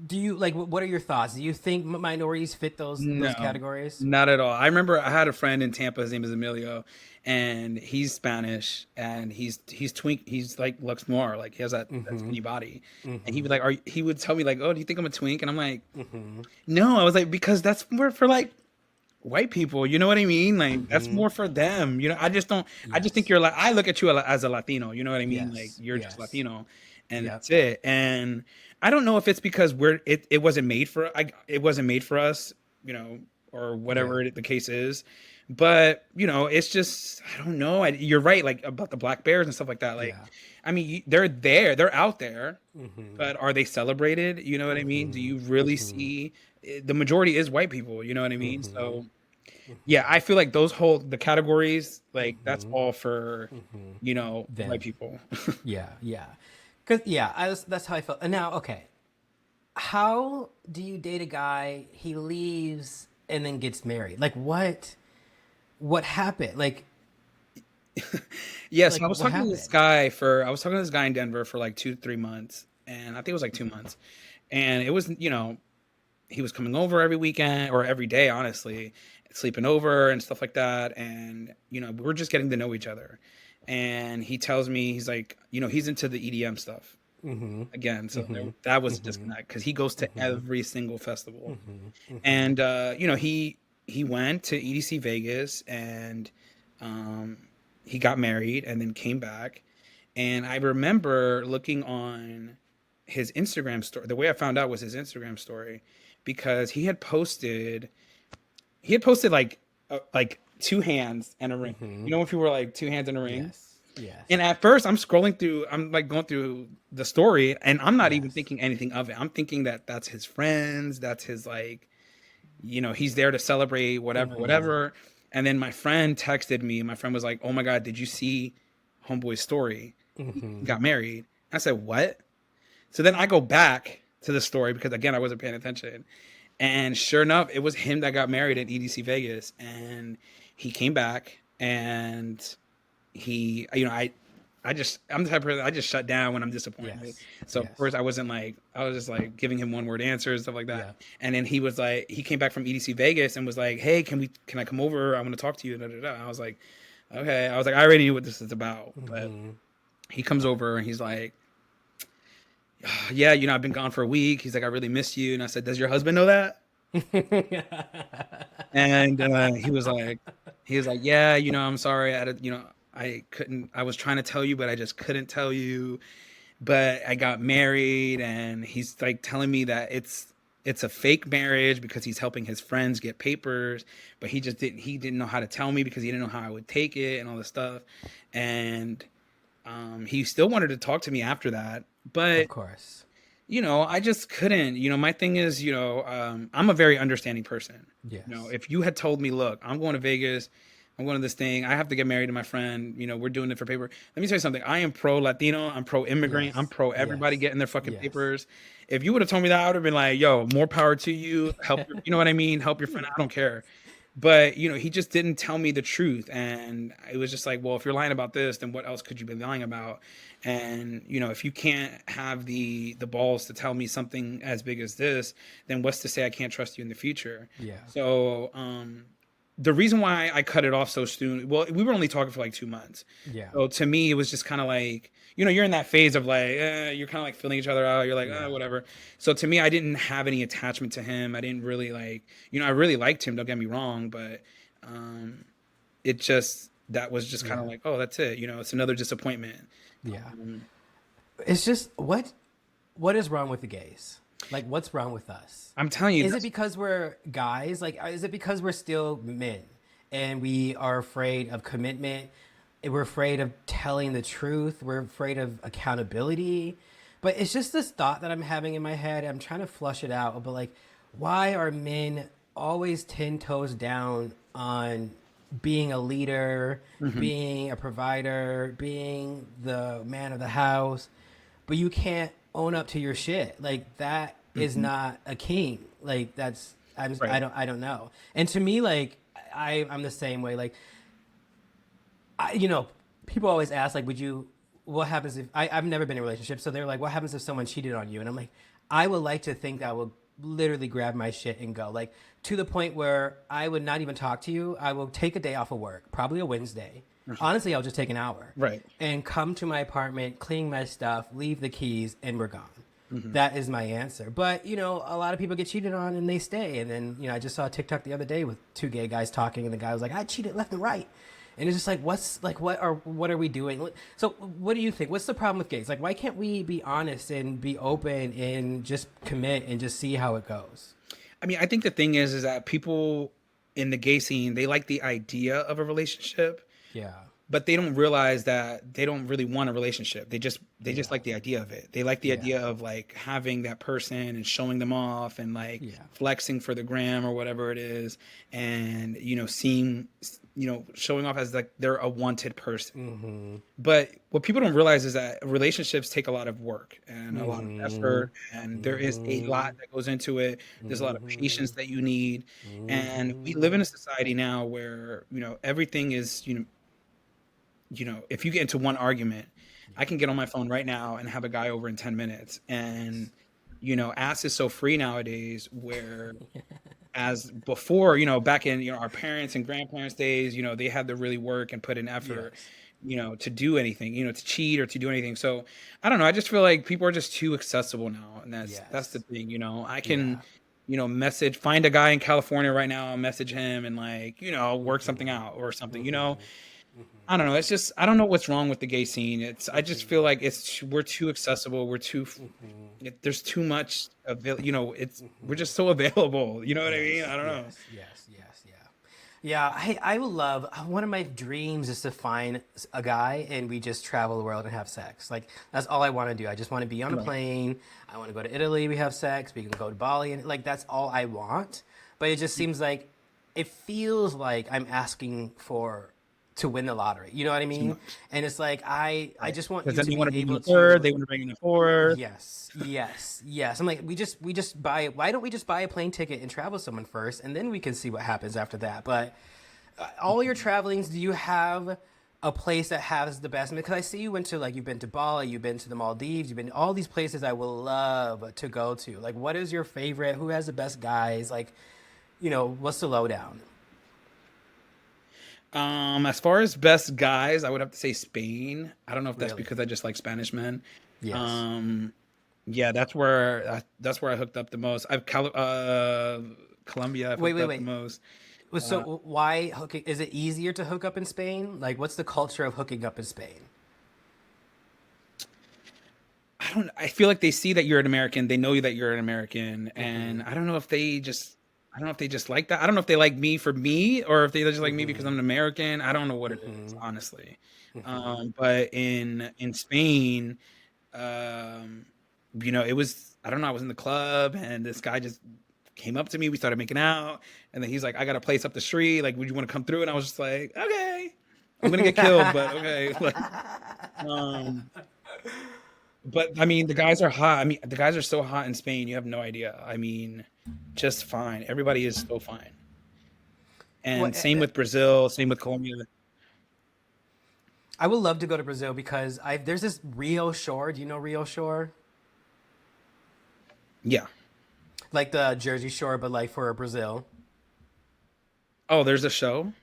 do you like? What are your thoughts? Do you think minorities fit those No, categories? not at all. I remember I had a friend in Tampa. His name is Emilio, and he's Spanish, and he's twink. He's like Lux Noir, like he has that skinny body, and he would like, he would tell me like, "Oh, do you think I'm a twink?" And I'm like, "No." I was like, because that's more for like white people. You know what I mean? Like that's more for them. You know, I just don't. I just think Yes. you're like, I look at you as a Latino. You know what I mean? Like Yes. you're just Yes. Latino, and Yep. that's it. And I don't know if it's because it wasn't made for it wasn't made for us. You know, or Yeah. whatever the case is. But you know, it's just I don't know. You're right, like about the black bears and stuff like that. Like, Yeah. I mean, they're there, they're out there, but are they celebrated? You know what I mean? Do you really see? The majority is white people. You know what I mean? So yeah, I feel like the categories, like that's all for, white Them. people. Yeah. Yeah. Cause yeah, that's how I felt. And now, okay, how do you date a guy? He leaves and then gets married. Like, what? What happened? Yeah, so Like what happened? I was talking to this guy in Denver for like 2, 3 months, and I think it was like 2 months, and it was, he was coming over every weekend or every day, honestly, sleeping over and stuff like that, and we were just getting to know each other, and he tells me he's like, he's into the EDM stuff again, so that was a disconnect because he goes to every single festival. And he went to EDC Vegas, and um, he got married and then came back. And I remember looking on his Instagram story. The way I found out was his Instagram story, because he had posted like two hands and a ring. You know when people were like two hands and a ring? Yes. Yes. And at first I'm scrolling through, I'm like going through the story, and I'm not even Yes. thinking anything of it. I'm thinking that that's his friends, that's his like, he's there to celebrate whatever, whatever. And then my friend texted me. My friend was like, "Oh my God, did you see Homeboy's story? He got married." I said, "What?" So then I go back to the story because again, I wasn't paying attention. And sure enough, it was him that got married at EDC Vegas. And he came back, and I'm the type of person, I just shut down when I'm disappointed. Yes. So of Yes. course I was just like giving him one word answers, stuff like that. Yeah. And then he came back from EDC Vegas and was like, "Hey, can I come over? I want to talk to you." Da, da, da. I was like, "Okay." I was like, "I already knew what this is about." But he comes over and he's like, "Yeah, I've been gone for a week." He's like, "I really miss you." And I said, "Does your husband know that?" And he was like, "Yeah, I'm sorry. I couldn't. I was trying to tell you, but I just couldn't tell you. But I got married," and he's like telling me that it's a fake marriage because he's helping his friends get papers, but he didn't know how to tell me because he didn't know how I would take it and all this stuff. And he still wanted to talk to me after that, Of but course. I just couldn't. My thing is, I'm a very understanding person. Yes. If you had told me, "Look, I'm going to Vegas, I'm going to this thing, I have to get married to my friend, we're doing it for paper." Let me tell you something. I am pro Latino, I'm pro immigrant, I'm Yes. pro everybody Yes. getting their fucking Yes. papers. If you would have told me that, I would have been like, "Yo, more power to you. You know what I mean? Help your friend. I don't care." But he just didn't tell me the truth, and it was just like, well, if you're lying about this, then what else could you be lying about? And if you can't have the balls to tell me something as big as this, then what's to say I can't trust you in the future? Yeah. So the reason why I cut it off so soon, well, we were only talking for like 2 months. Yeah. So to me, it was just kind of like, you're in that phase of like, you're kind of like feeling each other out. You're like, Yeah. whatever. So to me, I didn't have any attachment to him. I didn't really like, I really liked him. Don't get me wrong, but um, it just that was just kind of Yeah. like, oh, that's it. It's another disappointment. Yeah. Um, It's just what is wrong with the gays? Like, what's wrong with us? I'm telling you, Is it that's because we're guys? Like, is it because we're still men and we are afraid of commitment? We're afraid of telling the truth. We're afraid of accountability. But it's just this thought that I'm having in my head. I'm trying to flush it out. But like, why are men always 10 toes down on being a leader, mhm, being a provider, being the man of the house, but you can't own up to your shit? Like that is mhm, not a king. Like that's right. I don't know. And to me, like I'm the same way. Like you know, people always ask, like, would you, what happens if, I've never been in a relationship. So they're like, what happens if someone cheated on you? And I'm like, I would like to think that I would literally grab my shit and go. Like, to the point where I would not even talk to you. I will take a day off of work, probably a Wednesday. Mhm, Honestly, I'll just take an hour right. and come to my apartment, clean my stuff, leave the keys, and we're gone. Mhm. That is my answer. But, a lot of people get cheated on and they stay. And then, I just saw a TikTok the other day with two gay guys talking, and the guy was like, I cheated left and right. And it's just like, what are we doing? So, what do you think? What's the problem with gays? Like, why can't we be honest and be open and just commit and just see how it goes? I mean, I think the thing is that people in the gay scene, they like the idea of a relationship, Yeah, but they don't realize that they don't really want a relationship. They just yeah, like the idea of it. They like the yeah, idea of like having that person and showing them off and like yeah. flexing for the gram or whatever it is, and seeing, showing off as like they're a wanted person. Mm-hmm. But what people don't realize is that relationships take a lot of work and a lot of Mm-hmm. effort, and there is a Mm-hmm. lot that goes into it. There's a lot of Mm-hmm. patience that you need, and we live Mm-hmm. in a society now where everything is, if you get into one argument, I can get on my phone right now and have a guy over in 10 minutes. And ass is so free nowadays, where as before, back in, our parents and grandparents days, they had to really work and put in effort, Yes. to do anything, to cheat or to do anything. So I don't know. I just feel like people are just too accessible now. And that's the Yes. thing, I can, Yeah. find a guy in California right now, message him and like, work something Mm-hmm. out or something, Mm-hmm. I don't know. It's just I don't know what's wrong with the gay scene. I just Mm-hmm. feel like we're too accessible. Mm-hmm. There's too much we're just so available. You know what I mean? Yes, I don't know. yes, yes, yes, yeah. Yeah, I would love, one of my dreams is to find a guy and we just travel the world and have sex. Like, that's all I want to do. I just want to be on a Right. plane. I want to go to Italy, we have sex. We can go to Bali, and like, that's all I want. But it just seems like, it feels like I'm asking for, to win the lottery. You know what I Too mean? much. And it's like, I Right. just want Because you then to they want be to bring in able a third. They to. want to bring in a fourth. Yes, yes, yes. I'm like, we just buy. Why don't we just buy a plane ticket and travel someone first, and then we can see what happens after that? But all your travelings, do you have a place that has the best? Because I see you went to, like, you've been to Bali, you've been to the Maldives, you've been to all these places I would love to go to. Like, what is your favorite? Who has the best guys? Like, what's the lowdown? As far as best guys, I would have to say Spain. I don't know if that's Really? because I just like Spanish men. Yes. Um, yeah, that's where I hooked up the most. Colombia, I've Wait, hooked wait, up the wait. most. Uh, So why hooking? Is it easier to hook up in Spain? Like, what's the culture of hooking up in Spain? I feel like they see that you're an American, they know that you're an American, Mm-hmm. and I don't know if they just like that. I don't know if they like me for me or if they just like me because Mm-hmm. I'm an American. I don't know what it is, Mm-hmm. honestly. Mm-hmm. But in Spain, um, it was, I don't know, I was in the club and this guy just came up to me. We started making out, and then he's like, "I got a place up the street. Like, would you want to come through?" And I was just like, "Okay, I'm gonna get killed, but okay." Like, um, but I mean, the guys are hot. I mean, the guys are so hot in Spain. You have no idea. I mean, just fine. Everybody is so fine. Well, And same with Brazil. Same with Colombia. I would love to go to Brazil because there's this Rio Shore. Do you know Rio Shore? Yeah. Like the Jersey Shore, but like for Brazil. Oh, there's a show.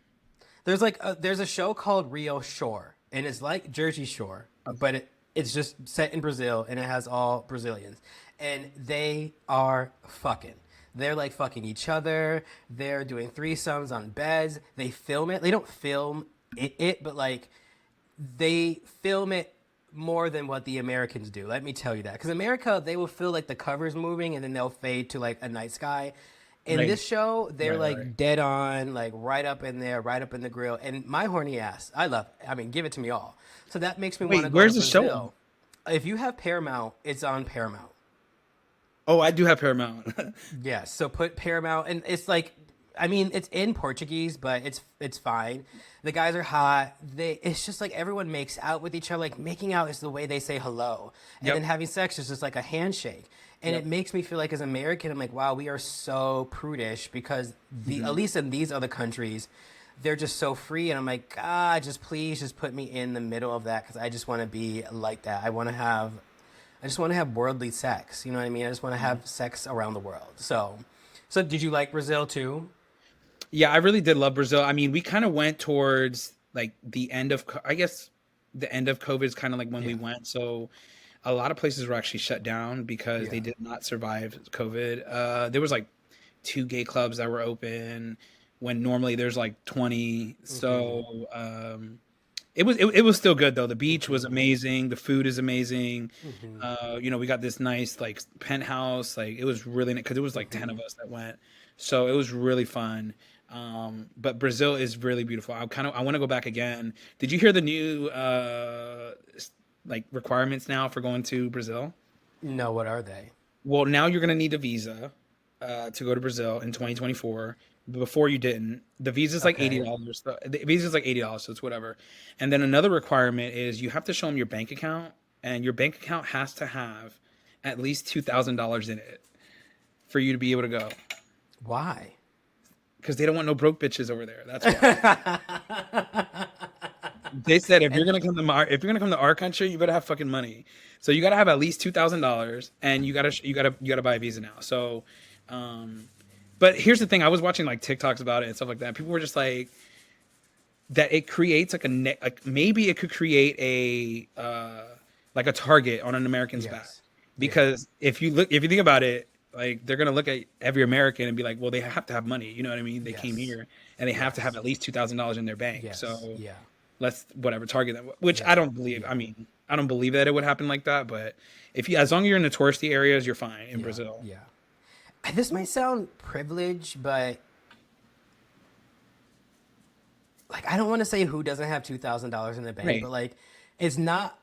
There's a show called Rio Shore, and it's like Jersey Shore, but it's just set in Brazil, and it has all Brazilians, and they are fucking. They're like fucking each other. They're doing threesomes on beds. They film it. They don't film it, but like they film it more than what the Americans do. Let me tell you that. Because America, they will feel like the cover's moving and then they'll fade to like a night sky. In Right, this show, they're right, right. like dead on, like right up in there, right up in the grill. And my horny ass, I love it. I mean, give it to me all. So that makes me want Wait, to go to where's the show on? Brazil. If you have Paramount, it's on Paramount. Oh, I do have Paramount. Yes, so put Paramount, and it's like, I mean, it's in Portuguese, but it's fine. The guys are hot. It's just like everyone makes out with each other. Like making out is the way they say hello, and then Yep, having sex is just like a handshake. And it yep. makes me feel like as an American, I'm like, wow, we are so prudish because the at Mhm. least in these other countries, they're just so free. And I'm like, God, just please, just put me in the middle of that because I just want to be like that. I just want to have worldly sex. You know what I mean? I just want to have sex around the world. So did you like Brazil too? Yeah, I really did love Brazil. I mean, we kind of went towards like the end of, I guess, the end of COVID is kind of like when we Yeah. went. So a lot of places were actually shut down because they Yeah. did not survive COVID. There was like two gay clubs that were open when normally there's like 20. Mm-hmm. So it was still good though. The beach was Mm-hmm. amazing. The food is amazing. Mm-hmm. We got this nice like penthouse. Like it was really because it was like 10 Mm-hmm. of us that went, so it was really fun. But Brazil is really beautiful. I want to go back again. Did you hear the new like requirements now for going to Brazil? No, what are they? Well, now you're gonna need a visa to go to Brazil in 2024. Before you didn't. The visa's like Okay. $80. The visa's like $80, so it's whatever. And then another requirement is you have to show them your bank account, and your bank account has to have at least $2,000 in it for you to be able to go. Why? Because they don't want no broke bitches over there. That's why. They said And if you're gonna come to our country, you better have fucking money. So you gotta have at least $2,000, and you gotta buy a visa now. So, um, but here's the thing: I was watching like TikToks about it and stuff like that. People were just that it creates like maybe it could create like a target on an American's back, yes. Yeah. because if you think about it, like they're gonna look at every American and be like, well, they have to have money. You know what I mean? They came Yes. here and they have to have Yes. at least $2,000 in their bank. Yes. So Yeah. let's whatever target them. Which I Yeah. don't believe. Yeah. I mean, I don't believe that it would happen like that. But if you, as long as you're in the touristy areas, you're fine in Yeah. Brazil. Yeah. This might sound privileged, but like I don't want to say who doesn't have $2,000 in the bank, Right. but like it's not.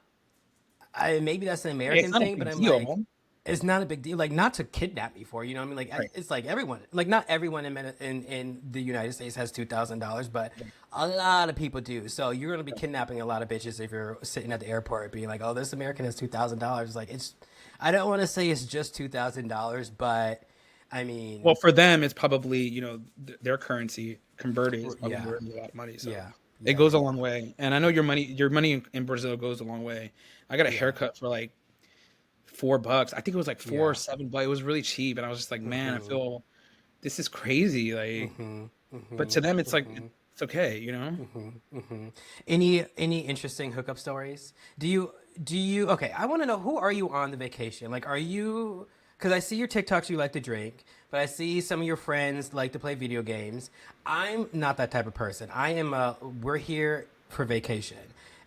I maybe that's an Yeah, it's American not a thing, but big I'm like, deal. it's not a big deal. Like not to kidnap me for, you know what I mean? Like Right. it's like everyone, like not everyone in the United States has $2,000, but a lot of people do. So you're gonna be kidnapping a lot of bitches if you're sitting at the airport being like, oh, this American has $2,000. Like it's, I don't want to say it's just $2,000, but I Well, mean, for them, it's probably their currency converted is probably yeah, worth a lot of money. So yeah, it yeah, goes a long way. And I know your money in Brazil goes a long way. I got a yeah, haircut for like $4. I think it was like four or yeah. seven, but it was really cheap. And I was just like, man, I Mm-hmm. feel this is crazy. Like, Mm-hmm. but Mm-hmm. to them, it's like Mm-hmm. it's okay, you know? Mm-hmm. Any interesting hookup stories? Do you okay, I want to know who are you on the vacation? Like are you cuz I see your TikToks you like to drink, but I see some of your friends like to play video games. I'm not that type of person. I am we're here for vacation.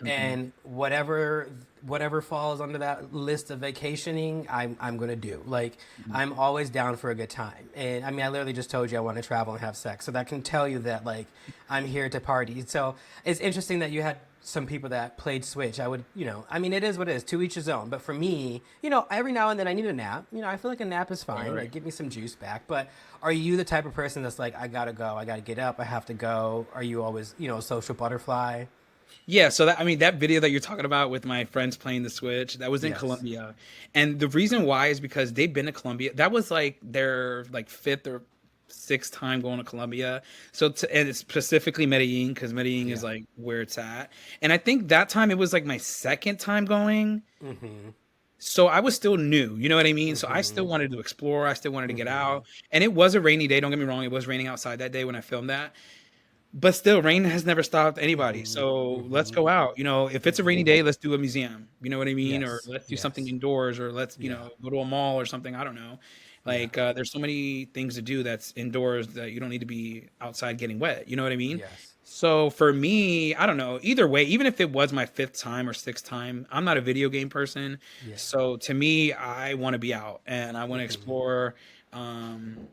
Mhm. And whatever falls under that list of vacationing, I'm gonna do. Like Mhm. I'm always down for a good time. And I mean, I literally just told you I want to travel and have sex, so that can tell you that like I'm here to party. So it's interesting that you had some people that played Switch. I would, I mean, it is what it is. To each his own. But for me, every now and then I need a nap. I feel like a nap is Right, fine. Like right. give me some juice back. But are you the type of person that's like, I gotta go, I gotta get up, I have to go? Are you always, a social butterfly? Yeah, so that I mean that video that you're talking about with my friends playing the Switch, that was in Yes. Colombia. And the reason why is because they've been to Colombia. That was like their like fifth or sixth time going to Colombia. And it's specifically Medellin because Medellin is Yeah. like where it's at. And I think that time it was like my second time going. Mm-hmm. So I was still new, you know what I mean? So I Mm-hmm. still wanted to explore, I still wanted to get Mm-hmm. out. And it was a rainy day, don't get me wrong, it was raining outside that day when I filmed that. but still, rain has never stopped anybody. Hmm. So let's Hmm. go out. If it's a rainy Hmm. day, let's do a museum. You know what I mean? Or Yes. let's do something Yes. indoors, or let's, Yeah. go to a mall or something. I don't know. Yeah. Like, there's so many things to do that's indoors that you don't need to be outside getting wet. You know what I mean? Yes. So for me, I don't know. Either way, even if it was my fifth time or sixth time, I'm not a video game person. Yeah. So to me, I want to be out and I want to Hmm. explore. Um,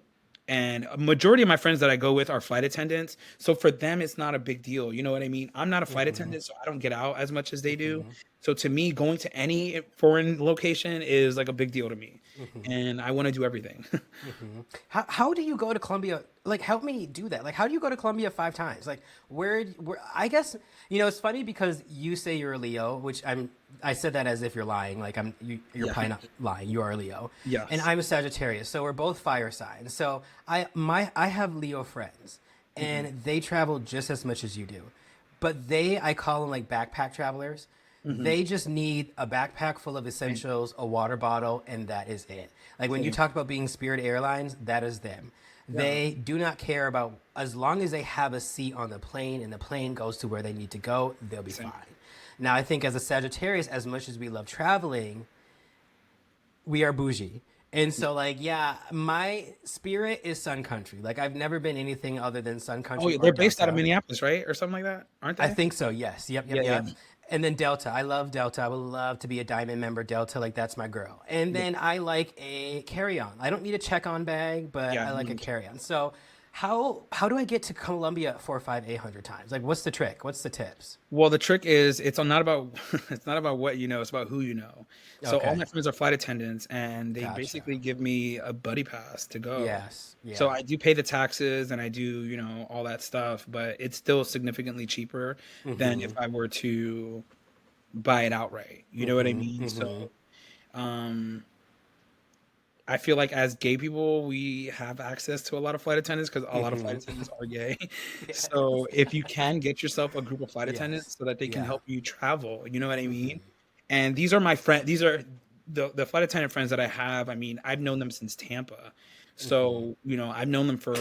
and a majority of my friends that I go with are flight attendants. So for them, it's not a big deal. You know what I mean? I'm not a flight Hmm. attendant, so I don't get out as much as they do. Hmm. So to me, going to any foreign location is like a big deal to me. Hmm. And I want to do everything. Hmm. How do you go to Colombia? Like, help me do that. Like, how do you go to Colombia 5 times? Like, where? I guess it's funny because you say you're a Leo, which I said that as if you're lying. Like, you're Yeah. probably not lying. You are a Leo, and Yes. I'm a Sagittarius. So we're both fire signs. So I have Leo friends, Hmm. and they travel just as much as you do, but I call them like backpack travelers. Hmm. They just need a backpack full of Same. essentials, a water bottle, and that is it. Like when you Same. talk about being Spirit Airlines, that is them. Yeah. They do not care about, as long as they have a seat on the plane and the plane goes to where they need to go, they'll be Same. fine. Now, I think as a Sagittarius, as much as we love traveling, we are bougie. And so, like, yeah, my spirit is Sun Country. Like, I've never been anything other than Sun Oh, Country yeah, or they're based out of Delta. Minneapolis, right? Or something like that, aren't I they? think so. Yes. Yep. Yep. Yeah, yeah, Yep. And then Delta. I love Delta. I would love to be a diamond member Delta. Like that's my girl. And yeah, then I like a carry-on. I don't need a check-on bag, but yeah. I like a Me. carry-on. So how do I get to Colombia 4, 5, 800 times? Like what's the trick? What's the tips? Well, the trick is not about it's not about what you know, it's about who you know. So all my Okay. friends are flight attendants and they Gotcha. basically give me a buddy pass to go. Yes. So Yeah. I do pay the taxes and I do, all that stuff, but it's still significantly cheaper than if Mm-hmm. I were to buy it outright. You know what I Mm-hmm. mean? So Mm-hmm. um I feel like as gay people, we have access to a lot of flight attendants because a lot of flight Mm-hmm. attendants are gay. Yes. So if you can get yourself a group of flight Yes. attendants so that they can Yeah. help you travel, you know what I mean? Mm-hmm. And these are my friend. These are the flight attendant friends that I have. I mean, I've known them since Tampa, Mm-hmm. so I've known them for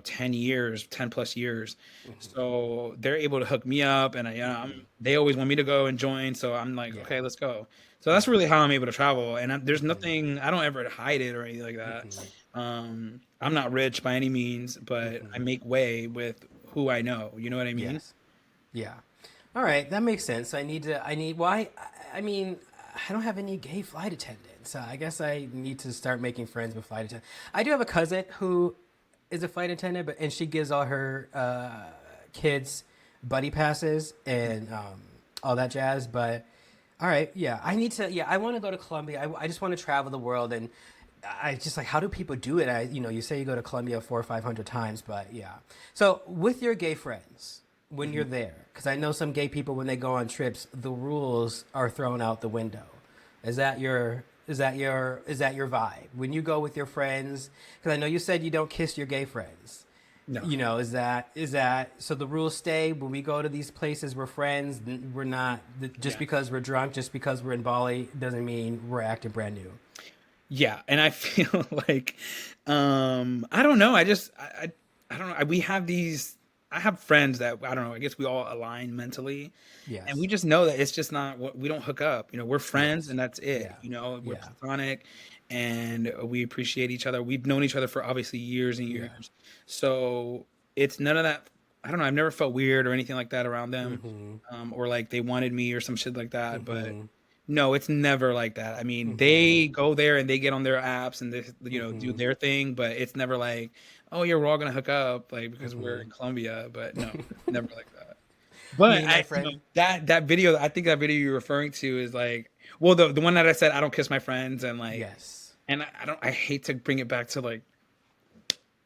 10 years, 10 plus years. So they're able to hook me up, and Mm-hmm. they always want me to go and join. So I'm like, Yeah. okay, let's go. So that's Yeah. really how I'm able to travel, and there's Mm-hmm. nothing. I don't ever hide it or anything like that. Mm-hmm. I'm not rich by any means, but I Mm-hmm. make way with who I know. You know what I mean? Yes. Yeah. All right, that makes sense. Well, I mean, I don't have any gay flight attendants. I guess I need to start making friends with flight attendants. I do have a cousin who is a flight attendant, and she gives all her kids buddy passes and all that jazz. But all right, yeah, I need to. Yeah, I want to go to Colombia. I just want to travel the world, and I just like how do people do it? You say you go to Colombia 4 or 500 times, but yeah. So with your gay friends, when you're Mhm. there, because I know some gay people when they go on trips, the rules are thrown out the window. Is that your vibe when you go with your friends? Because I know you said you don't kiss your gay friends. No. Is that so? The rules stay when we go to these places. We're friends. We're not just Yeah. because we're drunk, just because we're in Bali doesn't mean we're acting brand new. Yeah, and I feel like I don't know. I don't know. We have these I have friends that I don't know. I guess we all align mentally, and we Yes. just know that it's just not what we don't hook up. We're friends and Yes. that's it. Yeah. We're Yeah. platonic and we appreciate each other. We've known each other for obviously years and Yeah. years. So it's none of that. I don't know. I've never felt weird or anything like that around them, Mm-hmm. or like they wanted me or some shit like that. But Mm-hmm. no, it's never like that. I mean, Mm-hmm. they go there and they get on their apps and they, do Mm-hmm. their thing, but it's never like, oh yeah, we're all gonna hook up like because we're Mm-hmm. in Colombia. But no, never like that. But Me and my friend. that video, I think that video you're referring to is like, well, the one that I said I don't kiss my friends and like, Yes. and I don't, I hate to bring it back to like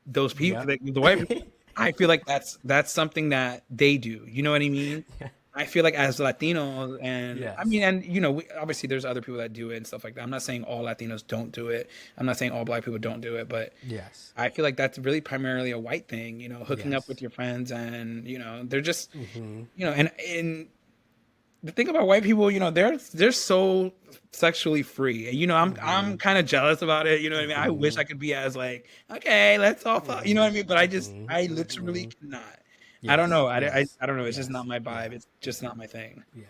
those people, Yep. like, the white people. I feel like that's something that they do. You know what I mean? Yeah. I feel like as Latinos, and I mean, Yes. and obviously there's other people that do it and stuff like that. I'm not saying all Latinos don't do it. I'm not saying all Black people don't do it, but Yes. I feel like that's really primarily a white thing. Hooking up Yes. with your friends, and they're just, Mm-hmm. and the thing about white people, they're so sexually free, and I'm Mm-hmm. kind of jealous about it. You know what I mean? I wish Mm-hmm. I could be as like, okay, let's all fuck. You know what I mean? But I Mm-hmm. literally Mm-hmm. cannot. I don't Yes, know. yes, I don't know. It's just yes, not my yeah, vibe. It's just yeah, not my thing. yeah.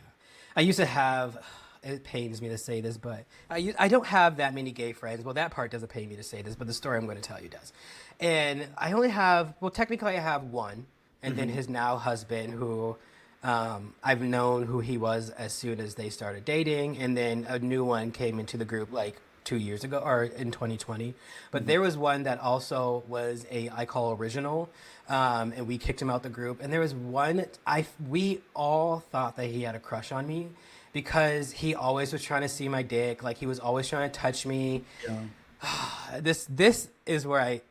I used to have, it pains me to say this, but I don't have that many gay friends. Well, that part doesn't pain me to say this, but the story I'm going to tell you does. And I only have, well, technically I have one, and then Hmm. his now husband, who I've known who he was as soon as they started dating, and then a new one came into the group like 2 years ago or in 2020. But Hmm. there was one that also was a I call original, and we kicked him out the group. And there was one we all thought that he had a crush on me because he always was trying to see my dick, like he was always trying to touch me. Yeah. This is where I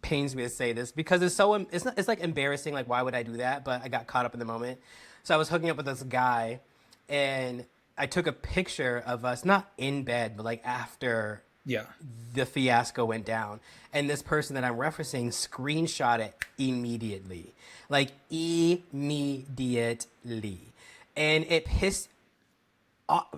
pains me to say this because it's like embarrassing, like why would I do that, but I got caught up in the moment. So I was hooking up with this guy, and I took a picture of us not in bed but like after Yeah. the fiasco went down, and this person that I'm referencing screenshot it immediately, like immediately, and it pissed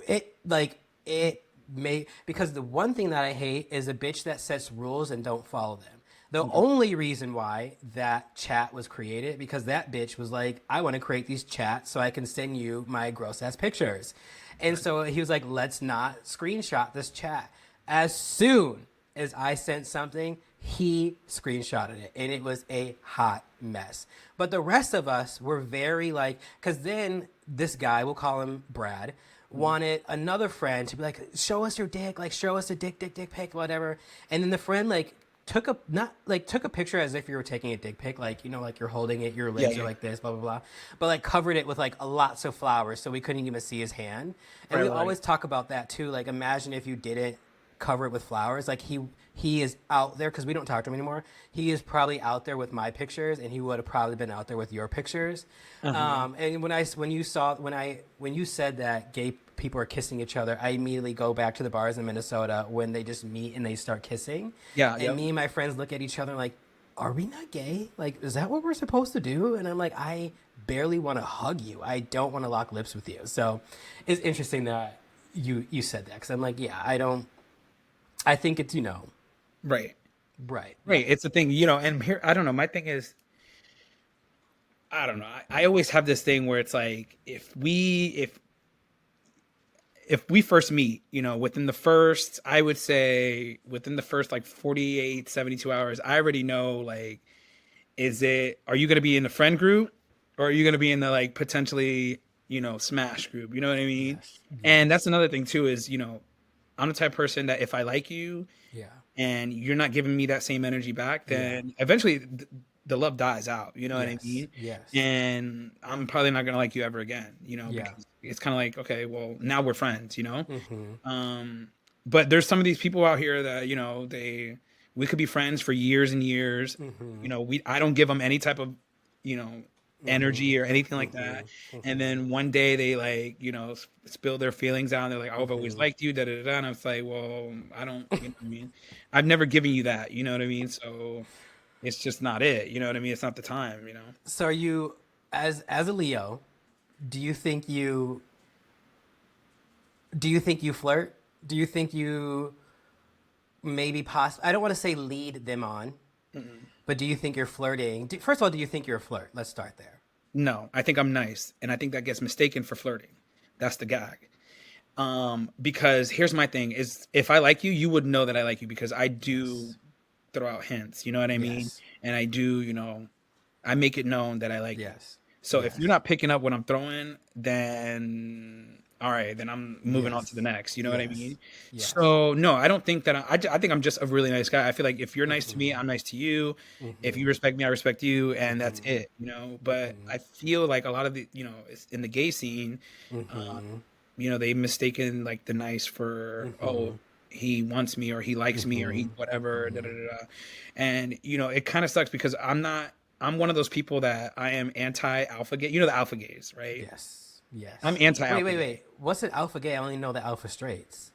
it like it made, because the one thing that I hate is a bitch that sets rules and don't follow them. The Okay. only reason why that chat was created because that bitch was like, I want to create these chats so I can send you my gross ass pictures. And so he was like, let's not screenshot this chat. As soon as I sent something, he screenshotted it, and it was a hot mess. But the rest of us were very like, because then this guy, we'll call him Brad, Mhm. wanted another friend to be like, show us your dick, like show us a dick pic, whatever. And then the friend like took a picture as if you were taking a dick pic, like like you're holding it, your Yeah. lips are Yeah. like this, blah blah blah, but like covered it with like lots of flowers, so we couldn't even see his hand. And Right. we Right. always talk about that too. Like, imagine if you didn't cover it with flowers. Like he is out there because we don't talk to him anymore. He is probably out there with my pictures, and he would have probably been out there with your pictures. Uh-huh. And when you said that gay people are kissing each other, I immediately go back to the bars in Minnesota when they just meet and they start kissing, Yeah. and Yep. me and my friends look at each other like, "Are we not gay? Like, is that what we're supposed to do?" And I'm like, "I barely want to hug you. I don't want to lock lips with you." So, it's interesting that you said that because I'm like, yeah, I don't. I think it's Right. right. Right. It's the thing, and here, I don't know. My thing is, I don't know. I always have this thing where it's like, if we first meet, within the first, I would say within the first like 48, 72 hours, I already know, like, are you going to be in the friend group, or are you going to be in the like potentially, smash group? You know what I mean? Yes. And that's Yes. another thing too is, I'm the type of person that if I like you Yeah. and you're not giving me that same energy back, Yeah. then eventually the love dies out. You know what I Yes. mean? Yes. And I'm probably not gonna like you ever again. Yeah. Because it's kind of like, okay, well, now we're friends. Mm-hmm. Um, but there's some of these people out here that we could be friends for years and years. Mm-hmm. I don't give them any type of you know Mm-hmm. energy or anything like that. Mm-hmm. And Mm-hmm. then one day they like spill their feelings out. And they're like, I've always Mm-hmm. liked you, da da da. And I was like, well, I don't, what I mean. I've never given you that. You know what I mean? So it's just not it. You know what I mean? It's not the time. So, are you, as a Leo, do you think you flirt? Do you think you maybe I don't want to say lead them on, Mm-mm. but do you think you're flirting? First of all, do you think you're a flirt? Let's start there. No, I think I'm nice, and I think that gets mistaken for flirting. That's the gag. Because here's my thing: is if I like you, you would know that I like you because I do Yes. throw out hints. You know what I mean? Yes. And I do, I make it known that I like you. Yes. So if you're Yes. not picking up what I'm throwing, then all right, then I'm moving on to the Yes. next. You know what I Yes. mean? Yes. So no, I don't think that I think I'm just a really nice guy. I feel like if you're nice to me, Mm-hmm. I'm nice to you. If you Mm-hmm. respect me, I respect you, and that's Mm-hmm. it. But I feel like a lot of the, in the gay scene, uh, Mm-hmm. they mistaken like the nice for, oh, Mm-hmm. he wants me or he likes me or Mm-hmm. he whatever, da, da, Mm-hmm. da, da. And it kind of sucks because I'm one of those people that I am anti alpha gay. The alpha gays, right? Yes. I'm Yes. anti Wait, alpha wait, gay. wait. What's an alpha gay? I only know the alpha straights.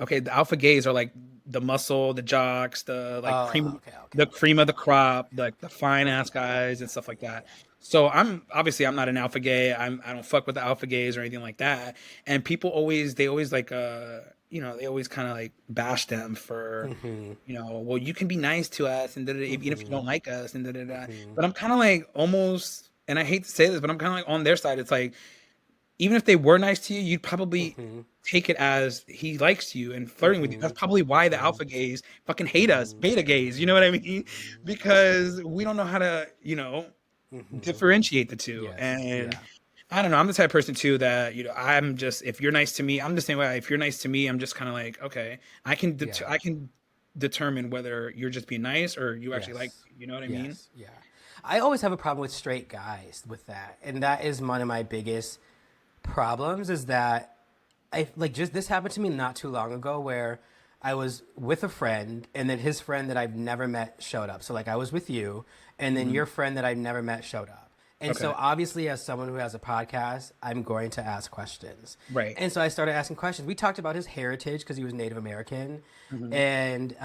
Okay, the alpha gays are like the muscle, the jocks, Oh, okay, okay, the okay, cream of the crop, okay, like the fine okay, ass okay, okay, guys and okay, stuff like yeah, that. yeah. So I'm not an alpha gay. I don't fuck with the alpha gays or anything like that. And people always like they always kind of like bash them for Mm-hmm. well, you can be nice to us and da, da, da, even if you Mm-hmm. don't like us and da, da, da. Mm-hmm. But I'm kind of like almost. and I hate to say this, but I'm kind of like on their side. It's like even if they were nice to you, you'd probably Mm-hmm. take it as he likes you and flirting with you. Mm-hmm. That's probably why the Mm-hmm. alpha gays fucking hate us, Mm-hmm. beta gays. You know what I mean? Because we don't know how to, Mm-hmm. differentiate the two. Yes. And Yeah. I don't know. I'm the type of person too that I'm just if you're nice to me, I'm the same way. If you're nice to me, I'm just kind of like okay, Yeah. I can determine whether you're just being nice or you actually like Yes. me. You know what I mean? Yes. Yeah. I always have a problem with straight guys with that. And that is one of my biggest problems is that I like just this happened to me not too long ago where I was with a friend and then his friend that I've never met showed up. So like I was with you and then Hmm. your friend that I've never met showed up. And Okay. so obviously as someone who has a podcast, I'm going to ask questions. Right. And so I started asking questions. We talked about his heritage because he was Native American Hmm. and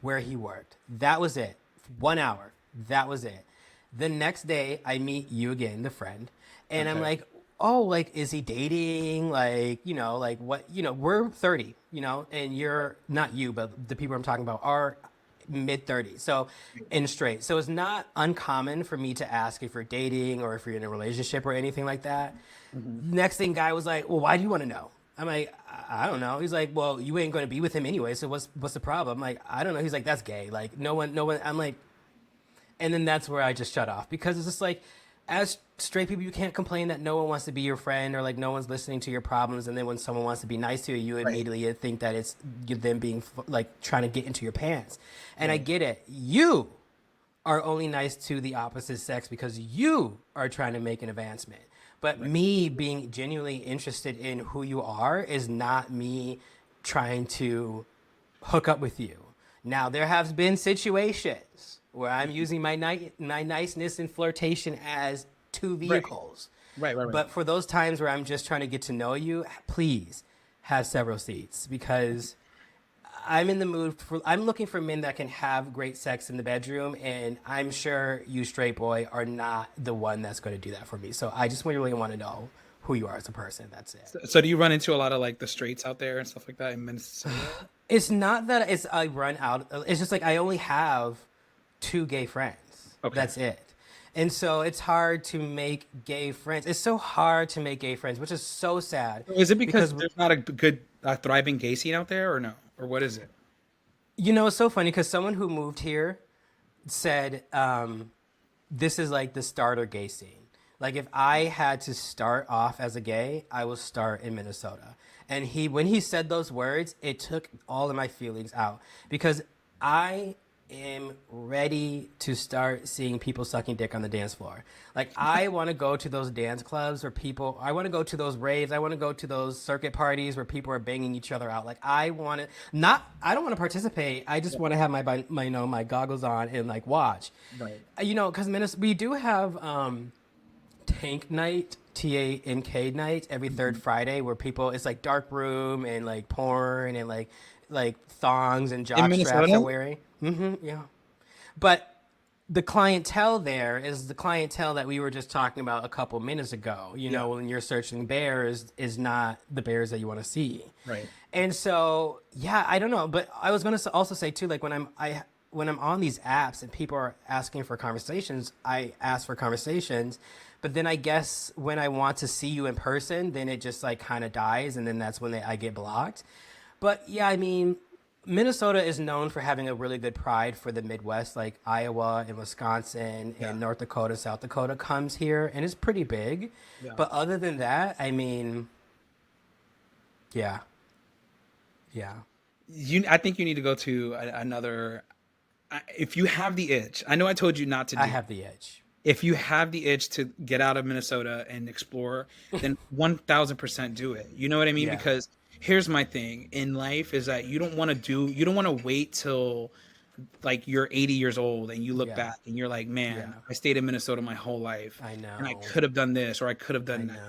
where he worked. That was it. 1 hour. That was it. The next day, I meet you again, the friend, and I'm Okay. like, oh, like, is he dating? Like, like what, we're 30, and you're not you, but the people I'm talking about are mid 30s. So, in straight. So, it's not uncommon for me to ask if you're dating or if you're in a relationship or anything like that. Hmm. Next thing, guy was like, well, why do you want to know? I'm like, I don't know. He's like, well, you ain't going to be with him anyway. So what's the problem? I'm like, I don't know. He's like, that's gay. Like, no one. I'm like, and then that's where I just shut off because it's just like, as straight people, you can't complain that no one wants to be your friend or like no one's listening to your problems. And then when someone wants to be nice to you, you Right. immediately think that it's them being like trying to get into your pants. And I Right. get it. You are only nice to the opposite sex because you are trying to make an advancement. But Right. me being genuinely interested in who you are is not me trying to hook up with you. Now, there have been situations where I'm using my niceness and flirtation as two Right. vehicles. Right. Right. Right. But for those times where I'm just trying to get to know you, please have several seats because I'm in the mood for. I'm looking for men that can have great sex in the bedroom, and I'm sure you, straight boy, are not the one that's going to do that for me. So I just really want to know who you are as a person. That's it. So do you run into a lot of like the straights out there and stuff like that in Minnesota? It's not that it's I run out. It's just like I only have two gay friends. Okay. That's it. And so it's hard to make gay friends. It's so hard to make gay friends, which is so sad So is it because because there's not a good thriving gay scene out there, or no, or what is it? it's so funny because someone who moved here said this is like the starter gay scene. Like if I had to start off as a gay, I will start in Minnesota. And when he said those words, it took all of my feelings out because I am ready to start seeing people sucking dick on the dance floor. Like I want to go to those dance clubs where I want to go to those raves. I want to go to those circuit parties where people are banging each other out. Like I want to I don't want to participate. I just want to have my goggles on and like watch. Right. Because we do have Tank Night, TANK night every third Friday where it's like dark room and like porn and like thongs and In jock straps are Minnesota? wearing. Yeah. But the clientele there is the clientele that we were just talking about a couple minutes ago. Yeah. When you're searching bears is not the bears that you want to see. Right. And so, yeah, I don't know, but I was going to also say too, like when I'm on these apps and people are asking for conversations, I ask for conversations. But then I guess when I want to see you in person, then it just like kind of dies, and then that's when I get blocked. But yeah, I mean, Minnesota is known for having a really good pride for the Midwest, like Iowa and Wisconsin Yeah. and North Dakota, South Dakota comes here, and it's pretty big. Yeah. But other than that, I mean, yeah, yeah, I think you need to go to another. If you have the itch, I know I told you not to I do. have the edge. If you have the itch to get out of Minnesota and explore, then 1000% do it. You know what I mean? Yeah, Because here's my thing in life is that you don't want to wait till like you're 80 years old and you look yeah, back and you're like, man, yeah. I stayed in Minnesota my whole life I and I know, could have done this or I could have I done that. know.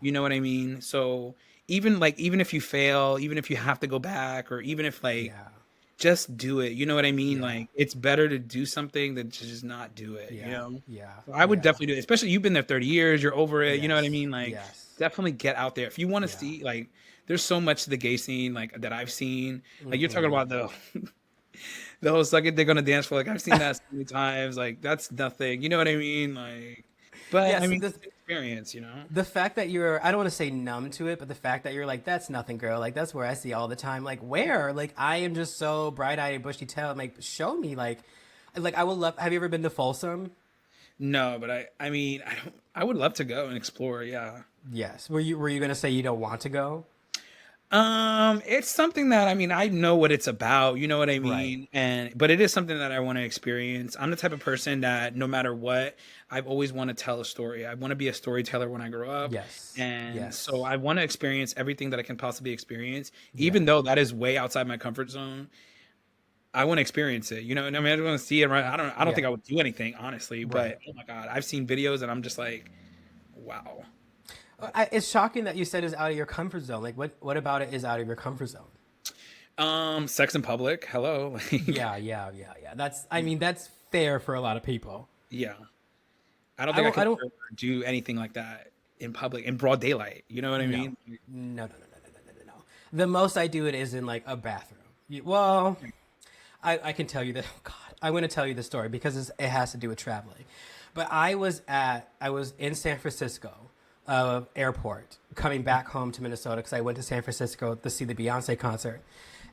You know what I mean? So even if you fail, even if you have to go back, or even if like Yeah, just do it. You know what I mean? yeah, Like it's better to do something than to just not do it, you yeah, know? yeah, So I would yeah. definitely do it. Especially you've been there 30 years, you're over it, you know what I Yes, mean? Like yes, definitely get out there. If you want to yeah. see like there's so much to the gay scene like that I've seen. Like you're talking Mm-hmm. about the whole suck it dick on the dance floor. Like I've seen that so many times. Like that's nothing. You know what I mean? Like But I Yes, mean, it's an experience, you know. the fact that you're, I don't want to say numb to it, but the fact that you're like, that's nothing, girl. Like, that's where I see all the time. Like, where? Like, I am just so bright eyed and bushy tailed. Like, show me. Like, I would love, have you ever been to Folsom? No, but I mean, I would love to go and explore. Yeah. Yes. Were you going to say you don't want to go? It's something that I mean, I know what it's about, you know what I Right. mean? And but it is something that I want to experience. I'm the type of person that no matter what, I've always want to tell a story. I want to be a storyteller when I grow up. Yes. And so Yes. I want to experience everything that I can possibly experience, Yeah. even though that is way outside my comfort zone. I want to experience it, you know, and I mean, I don't want to see it, right? I don't Yeah. think I would do anything, honestly, Right. but oh my God, I've seen videos and I'm just like, wow. It's shocking that you said it's out of your comfort zone. Like, what about it is out of your comfort zone? Sex in public, hello, like, Yeah, yeah, yeah, yeah. I mean, that's fair for a lot of people. yeah. I don't think I I could don't, ever do anything like that in public, in broad daylight. You know what I no, mean? no, no, no, no, no, no, no, no. The most I do it is in like a bathroom. Well, I can tell you that. Oh God, I'm going to tell you the story because it has to do with traveling. But I was in San Francisco, airport, coming back home to Minnesota because I went to San Francisco to see the Beyonce concert,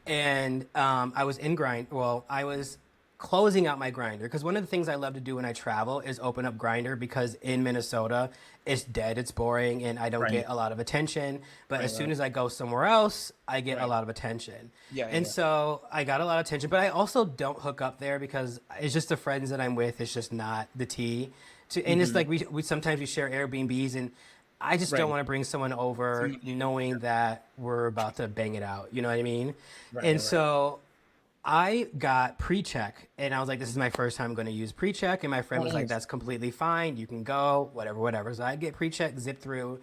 and I was in grind. Well, I was closing out my grinder because one of the things I love to do when I travel is open up grinder because in Minnesota it's dead, it's boring, and I don't Right, get a lot of attention. But right, as soon right, as I go somewhere else, I get a right. lot of attention. Yeah, yeah, And yeah. so I got a lot of attention, but I also don't hook up there because it's just the friends that I'm with. It's just not the tea. And it's Hmm. like we sometimes we share Airbnbs, and I just don't Right. want to bring someone over Someone new. knowing Yeah. that we're about to bang it out. You know what I mean? Right, And right, right. so I got pre-check, and I was like, "This is my first time going to use pre-check." And my friend Oh, was like, nice. "That's completely fine. You can go, whatever, whatever." So I get pre-check, zip through,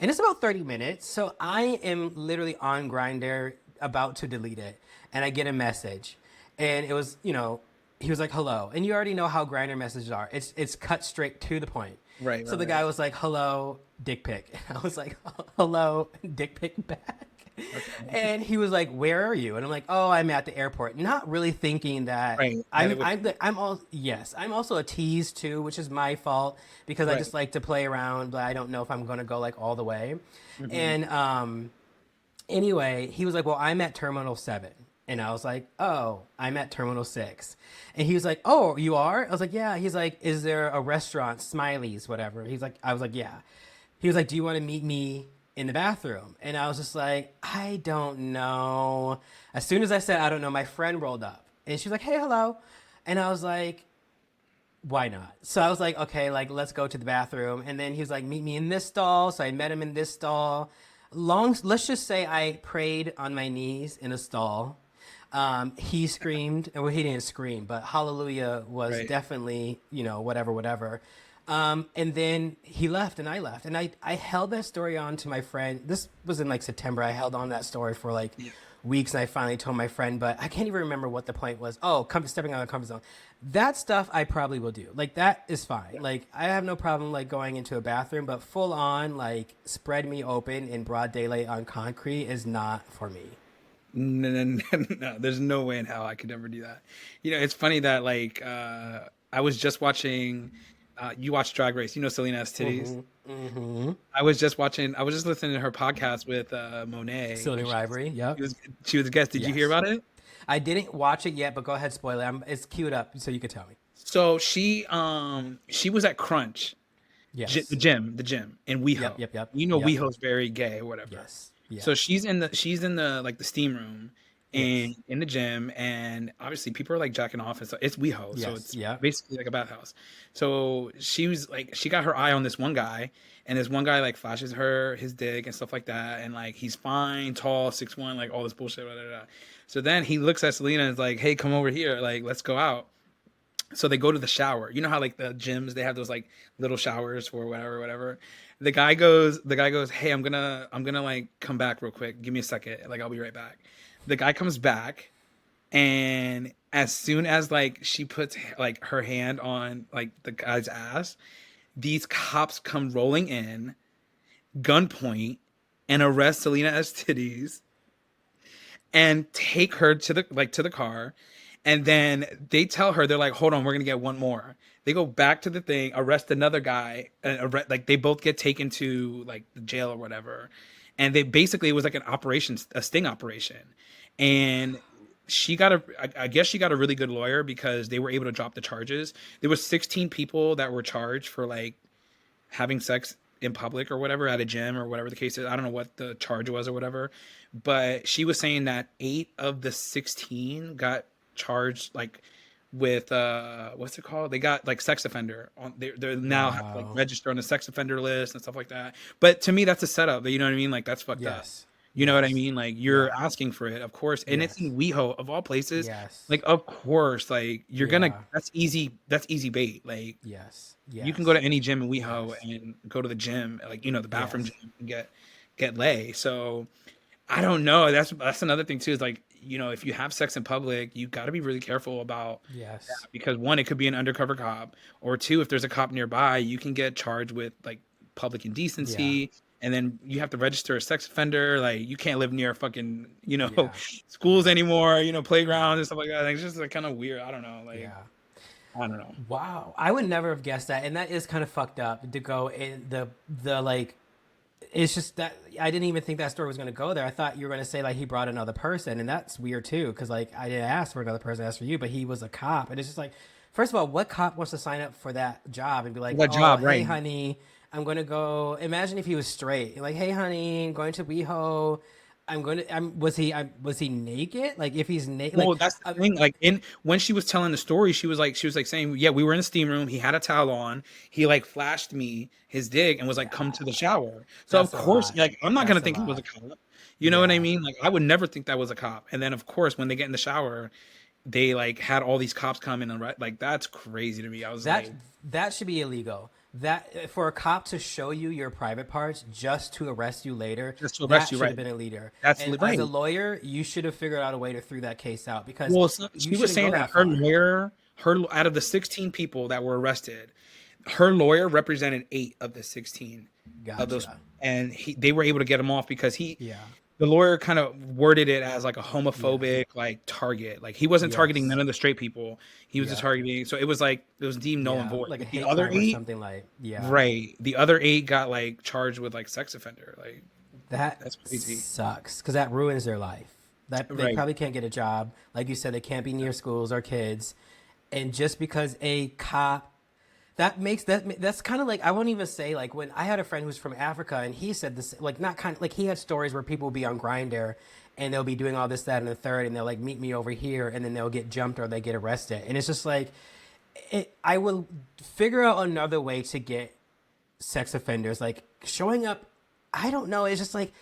and it's about 30 minutes. So I am literally on Grinder, about to delete it, and I get a message, and it was, he was like, "Hello," and you already know how Grinder messages are. It's cut straight to the point. Right, So right, the right. guy was like, "Hello, dick pic." And I was like, "Hello, dick pic back." Okay. And he was like, "Where are you?" And I'm like, "Oh, I'm at the airport." Not really thinking that Right. That it would. I'm all yes, I'm also a tease too, which is my fault because I Right. just like to play around, but I don't know if I'm gonna go like all the way. Hmm. And anyway, he was like, "Well, I'm at Terminal 7." And I was like, "Oh, I'm at Terminal 6." And he was like, "Oh, you are?" I was like, "Yeah." He's like, "Is there a restaurant, Smiley's, whatever?" He's like, I was like, "Yeah." He was like, "Do you want to meet me in the bathroom?" And I was just like, "I don't know." As soon as I said, "I don't know," my friend rolled up and she was like, "Hey, hello." And I was like, why not? So I was like, okay, like let's go to the bathroom. And then he was like, meet me in this stall. So I met him in this stall. Let's just say I prayed on my knees in a stall. He screamed, well, he didn't scream, but hallelujah was Right. definitely, whatever, whatever. And then he left and I left. And I held that story on to my friend. This was in like September. I held on that story for like Yeah. weeks and I finally told my friend, but I can't even remember what the point was. Oh, stepping out of the comfort zone. That stuff I probably will do. Like that is fine. Like I have no problem like going into a bathroom, but full on like spread me open in broad daylight on concrete is not for me. No, no, no, no, there's no way in hell I could ever do that. You know, it's funny that like I was just watching you watch Drag Race, you know Selena has titties. Mm-hmm. Mm-hmm. I was just listening to her podcast with Monet Sylvia and Rivalry. she Yep. was she was a guest. Did you hear Yes. about it? I didn't watch it yet, but go ahead, spoil it. It's queued up, so you can tell me. So she was at Crunch, Yes. the gym in Yep. WeHo. Yep. Yep. You know Yep. WeHo's very gay or whatever. Yes. So Yes. she's in the like the steam room and Yes. in the gym, and obviously people are like jacking off and stuff. It's WeHo, so Yes. it's Yep. basically like a bathhouse. So she was like she got her eye on this one guy, and this one guy like flashes her his dick and stuff like that, and like he's fine, tall, 6'1", like all this bullshit. Blah, blah, blah. So then he looks at Selena and is like, "Hey, come over here, like let's go out." So they go to the shower. You know how like the gyms they have those like little showers for whatever, whatever. The guy goes, "Hey, I'm gonna like come back real quick. Give me a second. Like I'll be right back." The guy comes back, and as soon as like she puts like her hand on like the guy's ass, these cops come rolling in, gunpoint, and arrest Selena as titties and take her to the car. And then they tell her, they're like, hold on, we're gonna get one more. They go back to the thing, arrest another guy, and like they both get taken to like the jail or whatever. And they basically, it was like an operation, a sting operation. And she got I guess she got a really good lawyer because they were able to drop the charges. There was 16 people that were charged for like having sex in public or whatever at a gym or whatever the case is. I don't know what the charge was or whatever, but she was saying that 8 of the 16 got charged like with what's it called? They got like sex offender on they're now have to like Wow. register on the sex offender list and stuff like that. But to me that's a setup, you know what I mean? Like that's fucked up. Yes. You know what I Yes. mean? Like you're Yeah. asking for it, of course, and it's Yes. in WeHo of all places. Yes. Like of course, like you're gonna Yeah. that's easy bait. Like Yes. you can go to Yes. any gym in WeHo Yes. and go to the gym, like the bathroom Yes. gym and get lay. So I don't know. That's another thing too. Is like if you have sex in public, you got to be really careful about Yes. that because one, it could be an undercover cop, or two, if there's a cop nearby, you can get charged with like public Yeah. indecency, and then you have to register a sex offender. Like you can't live near fucking Yeah. schools Yeah. anymore, playgrounds Yeah. and stuff like that. Like, it's just like kind of weird. I don't know. Like Yeah. I don't know. Wow. I would never have guessed that. And that is kind of fucked up to go in the like it's just that I didn't even think that story was going to go there. I thought you were going to say like he brought another person, and that's weird too because like I didn't ask for another person, I asked for you, but he was a cop, and it's just like, first of all, what cop wants to sign up for that job and be like, That oh job, hey right? honey, I'm going to go. Imagine if he was straight, like hey honey, I'm going to WeHo. I'm going to. Was he naked? Like if he's naked, like Well, that's the thing. Like in when she was telling the story, she was like saying, "Yeah, we were in the steam room. He had a towel on. He like flashed me his dick and was like, come to the shower." So of that's a course, lot. like I'm not gonna That's a think he was a lot. cop. You know what I Yeah. mean? Like I would never think that was a cop. And then of course, when they get in the shower, they like had all these cops come in and like that's crazy to me. I was That like, that should be illegal. That for a cop to show you your private parts just to arrest you later, just to arrest that you, should right? have been illegal. That's And as right. a lawyer, you should have figured out a way to through that case out because Well, so you she was shouldn't saying go that that far. her out of the 16 people that were arrested, her lawyer represented 8 of the 16 of those, Gotcha. and they were able to get him off because Yeah. the lawyer kind of worded it as like a Yes. homophobic like target. Like he wasn't targeting none Yes. of the straight people. He was just Yeah. targeting. So it was like it was deemed null and Yeah. void. Like a Like the hate other crime or eight, something like. Yeah. right? The other eight got like charged with like sex offender. Like That that's crazy. sucks because that ruins their life. That they Right. probably can't get a job. Like you said, they can't be near schools or kids. And just because a cop that makes that's kind of like I won't even say like when I had a friend who's from Africa and he said this like not kind of like he had stories where people will be on Grinder and they'll be doing all this that and the third and they'll like meet me over here and then they'll get jumped or they get arrested and it's just like I will figure out another way to get sex offenders like showing up. I don't know. It's just like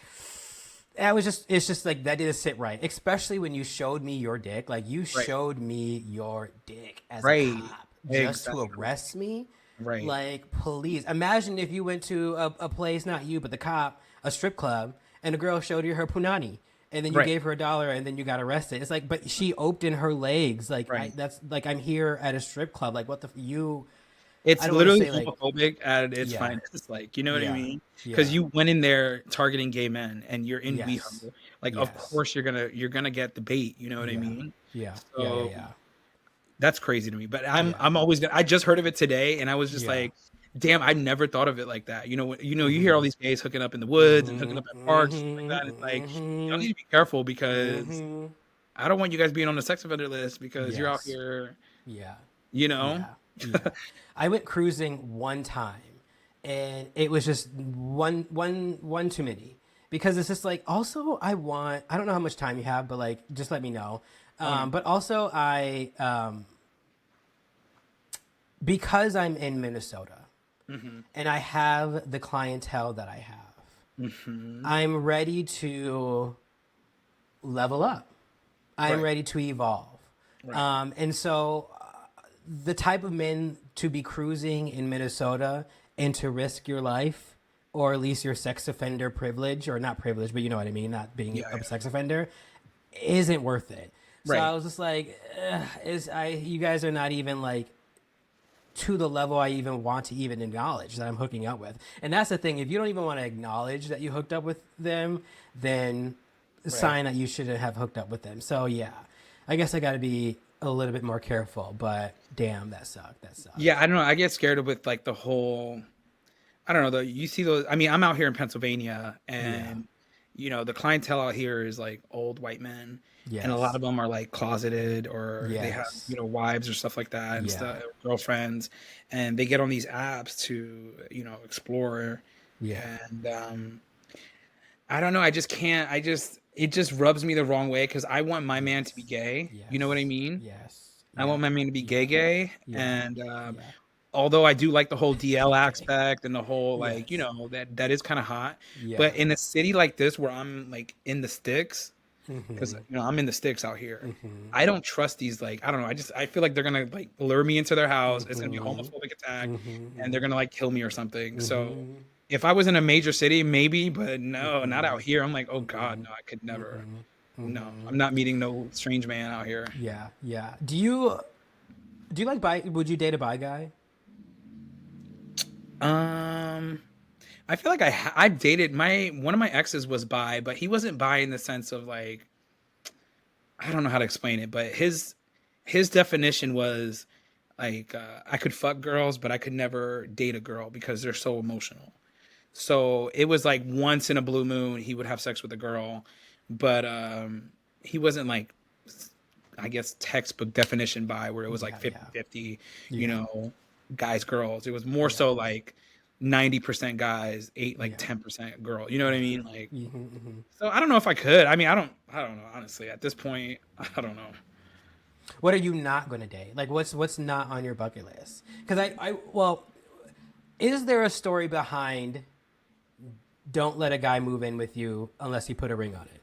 it's just like that didn't sit right, especially when you showed me your dick. Like you Right. showed me your dick as a Right. cop just to Exactly. arrest me. Right. Like, please imagine if you went to a place, not you, but the cop, a strip club, and a girl showed you her punani, and then you Right. gave her $1, and then you got arrested. It's like, but she opened her legs. Like, Right. that's like I'm here at a strip club. Like, what the you? I It's don't want to literally say like, homophobic at its yeah, finest. Like, you know what I yeah, mean? Because yeah, you went in there targeting gay men, and you're in yes, WeHo. Like, of yes, course you're gonna get the bait. You know what I yeah, mean? yeah, yeah, yeah, So yeah, that's crazy to me. But I'm yeah, I'm always gonna. I just heard of it today, and I was just yeah. like, damn, I never thought of it like that. You hear all Mm-hmm. these gays hooking up in the woods and hooking Mm-hmm. up at parks and stuff like that. It's like y'all Mm-hmm. need to be careful because Mm-hmm. I don't want you guys being on the sex offender list because you're out Yes. here. Yeah. You know? Yeah. Yeah. I went cruising one time and it was just one too many. Because it's just like also I don't know how much time you have, but like just let me know. Oh no. But also because I'm in Minnesota Mm-hmm. and I have the clientele that I have, Mm-hmm. I'm ready to level up. I'm Right. ready to evolve. Right. And so the type of men to be cruising in Minnesota and to risk your life or at least your sex offender privilege or not privilege, but you know what I mean, not being Yeah. a Yeah. sex offender isn't worth it. So Right. I was just like, you guys are not even like to the level I even want to even acknowledge that I'm hooking up with. And that's the thing. If you don't even want to acknowledge that you hooked up with them, then a Right. sign that you shouldn't have hooked up with them. So yeah, I guess I got to be a little bit more careful. But damn, that sucked. That Yeah, sucked. I don't know. I get scared with like the whole. I don't know. You see those. I mean, I'm out here in Pennsylvania, Yeah. and the clientele out here is like old white men, and a lot Yes. of them are like closeted or they have Yes. wives or stuff like that and Yeah. stuff, girlfriends, and they get on these apps to explore, Yeah. and I don't know. I just can't. It just rubs me the wrong way because I want my man to be Yes. gay. You know what I Yes. mean? Yes. I want Yeah. my man to be Yeah. gay, Yeah. and Yeah. although I do like the whole DL Okay. aspect and the whole like Yes. that is kind of hot, Yeah. but in a city like this where I'm like in the sticks, because Mm-hmm. I'm in the sticks out here, Mm-hmm. I don't trust these like I don't know. I feel like they're gonna like lure me into their house. It's gonna be a Mm-hmm. homophobic attack, and they're Mm-hmm. gonna like kill me or something. So Mm-hmm. if I was in a major city, maybe, but no, not Mm-hmm. out here. I'm like, oh God, Mm-hmm. no, I could never. Mm-hmm. No, Mm-hmm. I'm not meeting no strange man out here. Yeah. Yeah. Do you like bi? Would you date a bi guy? Um, I feel like I've dated my one of my exes was bi, but he wasn't bi in the sense of like I don't know how to explain it, but his definition was like I could fuck girls, but I could never date a girl because they're so emotional. So it was like once in a blue moon he would have sex with a girl, but he wasn't like I guess textbook definition bi where it was like Yeah. 50 Yeah. 50, Yeah. guys girls. It was more Yeah. so like 90% guys, eight like Yeah. 10% girl. You know what I Yeah. mean? Like Mm-hmm. Mm-hmm. so I don't know if I could. I mean, I don't know honestly. At this point, I don't know. What are you not going to date? Like, what's not on your bucket list? Because well, is there a story behind don't let a guy move in with you unless he put a ring on it?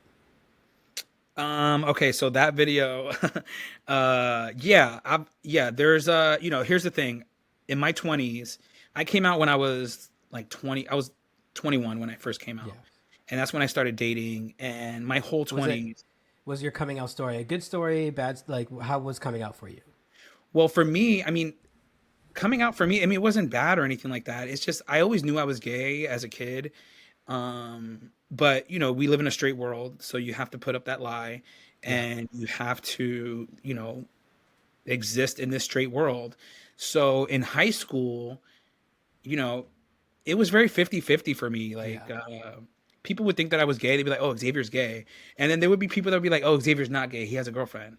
Okay, so that video, yeah, there's here's the thing. In my 20s, I came out when I was like 20, I was 21 when I first came Yeah. out. And that's when I started dating. And my whole Was it 20s, was your coming out story a good story, bad? Like, how was coming out for you? well, for me, I mean, coming out for me, I mean, it wasn't bad or anything like that. It's just I always knew I was gay as a kid. But we live in a straight world, so you have to put up that lie Yeah. and you have to, exist in this straight world. So in high school, you know, it was very 50-50 for me. Yeah. Like people would think that I was gay. They'd be like, "Oh, Xavier's gay." And then there would be people that would be like, "Oh, Xavier's not gay. He has a girlfriend."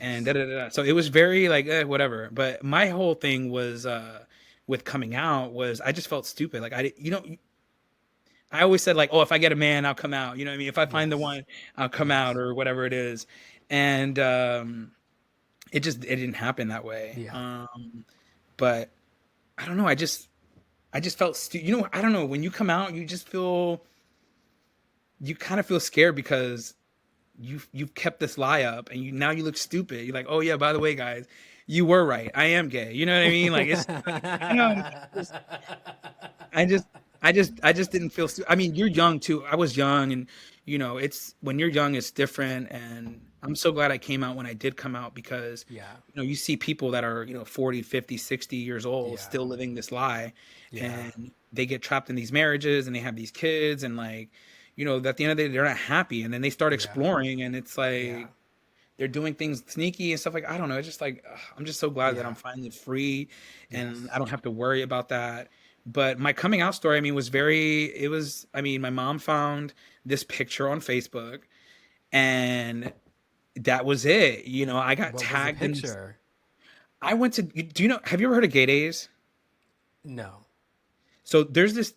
And da Yes. da da. Da. So it was very like whatever. But my whole thing was with coming out was I just felt stupid. Like I always said like, "Oh, if I get a man, I'll come out." You know what I mean? If I find the Yes. one, I'll come out Yes. or whatever it is. And it didn't happen that way. Yeah. But I don't know. I just felt I don't know. When you come out, you kind of feel scared because you've kept this lie up and now you look stupid. You're like, oh yeah, by the way, guys, you were right. I am gay. You know what I mean? Like it's like, I don't know. I just, I just didn't feel. I mean, you're young too. I was young, and it's when you're young, it's different. And I'm so glad I came out when I did come out because, Yeah. you see people that are 40, 50, 60 years old Yeah. still living this lie, Yeah. and they get trapped in these marriages and they have these kids and like, at the end of the day they're not happy, and then they start Yeah. exploring, and it's Yeah. like they're doing things sneaky and stuff like I don't know. It's just like ugh, I'm just so glad that I'm Yeah. finally free and I Yes. don't have to worry about that. But my coming out story, I mean, was very. It was. I mean, my mom found this picture on Facebook, and that was it. I got What was the tagged in this. picture? I went to. Do you know? Have you ever heard of Gay Days? No. So there's this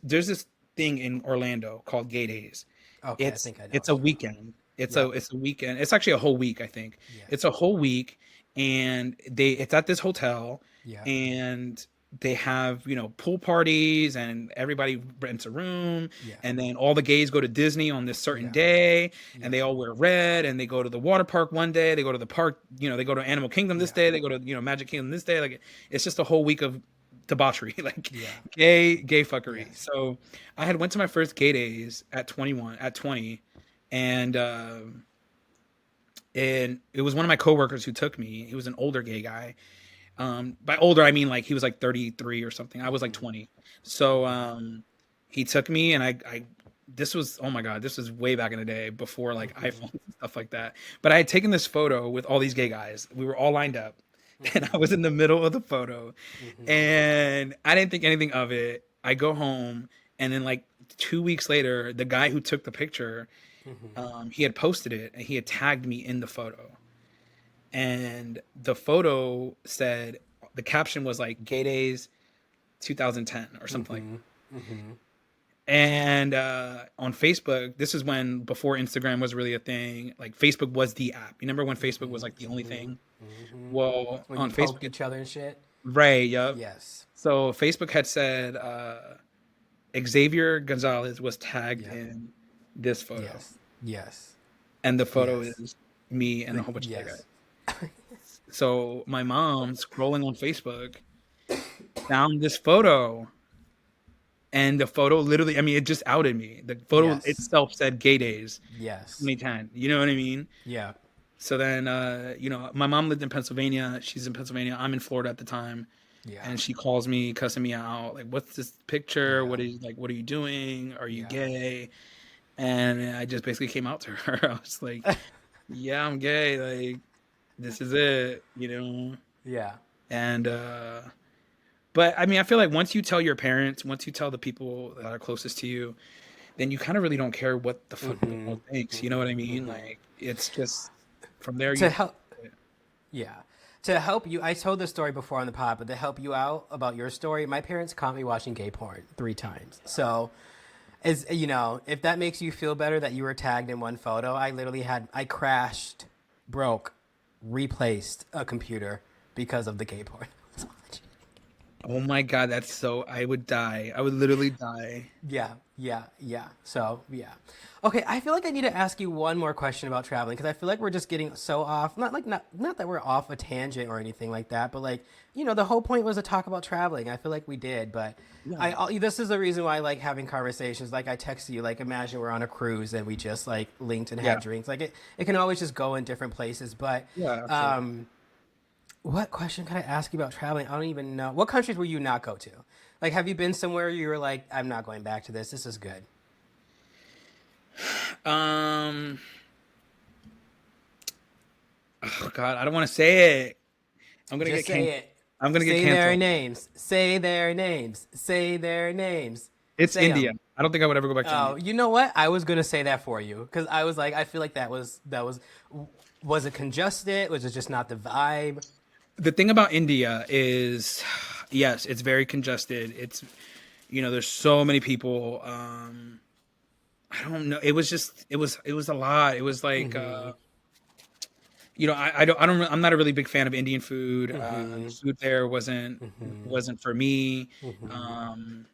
thing in Orlando called Gay Days. Okay, I It's think I know it's what a you're talking about. weekend. It's a Yep. it's a weekend. It's actually a whole week, I think. It's a Yes. whole week, and it's at this hotel, Yep. and they have pool parties, and everybody rents a room, Yeah. and then all the gays go to Disney on this certain Yeah. day, and Yeah. they all wear red, and they go to the water park one day, they go to the park, they go to Animal Kingdom this Yeah. day, they go to Magic Kingdom this day. Like it's just a whole week of debauchery, like Yeah. gay fuckery. Yes. So I had went to my first gay days at 20, and it was one of my coworkers who took me. He was an older gay guy. By older I mean like he was like 33 or something. I was like Mm-hmm. 20. So Mm-hmm. he took me, and I this was, oh my God, this was way back in the day before like iPhones and stuff like that. But I had taken this photo with all these gay guys. We were all lined up, and I was in the middle of the photo, and I didn't think anything of it. I go home, and then like 2 weeks later, the guy who took the picture, he had posted it and he had tagged me in the photo. And the photo said, the caption was like "Gay Days 2010" or something like. And on Facebook, this is when before Instagram was really a thing. Like Facebook was the app. You remember when Facebook was like the only thing? Well, When you on poke Facebook, each other and shit. right? Yep. Yes. So Facebook had said Xavier Gonzalez was tagged Yep. in this photo, Yes. Yes. and the photo Yes. is me and a whole bunch of other Yes. guys. So my mom scrolling on Facebook found this photo, and the photo literally, I mean, it just outed me. The photo Yes. itself said "Gay Days Yes. 2010." You know what I mean? Yeah. So then, my mom lived in Pennsylvania. She's in Pennsylvania. I'm in Florida at the time, Yeah. and she calls me, cussing me out, like, "What's this picture? Yeah. What are you doing? Are you Yeah. gay?" And I just basically came out to her. I was like, "Yeah, I'm gay. Like, this is it, you know." Yeah. And but I mean, I feel like once you tell your parents, once you tell the people that are closest to you, then you kind of really don't care what the fuck the world thinks. You know what I mean? Like, it's just from there To you. help. Yeah. To help you, I told this story before on the pod, but to help you out about your story, my parents caught me watching gay porn 3 times. So, as you know, if that makes you feel better that you were tagged in one photo, I crashed, broke, replaced a computer because of the gay porn. Oh my God, that's so. I would die. I would literally die. Yeah, yeah, yeah. So, yeah. Okay, I feel like I need to ask you one more question about traveling because I feel like we're just getting so off. Not that we're off a tangent or anything like that, but like, the whole point was to talk about traveling. I feel like we did, but Yeah. this is the reason why I like having conversations. Like I text you, like imagine we're on a cruise and we just like linked and Yeah. had drinks. Like it can always just go in different places, but Yeah. Absolutely. what question could I ask you about traveling? I don't even know. What countries will you not go to? Like, have you been somewhere you were like, I'm not going back to this. This is good. Um. Oh God, I don't want to say it. I'm gonna Just get say can. it. I'm gonna get Say their canceled. names. Say their names. Say their names. It's Say India. them. I don't think I would ever go back to India. Oh, you know what? I was gonna say that for you because I was like, I feel like was it congested? Was it just not the vibe? The thing about India is, yes, it's very congested. It's, there's so many people. I don't know. It was just, it was a lot. It was like, I'm not a really big fan of Indian food. The food there wasn't for me. Um,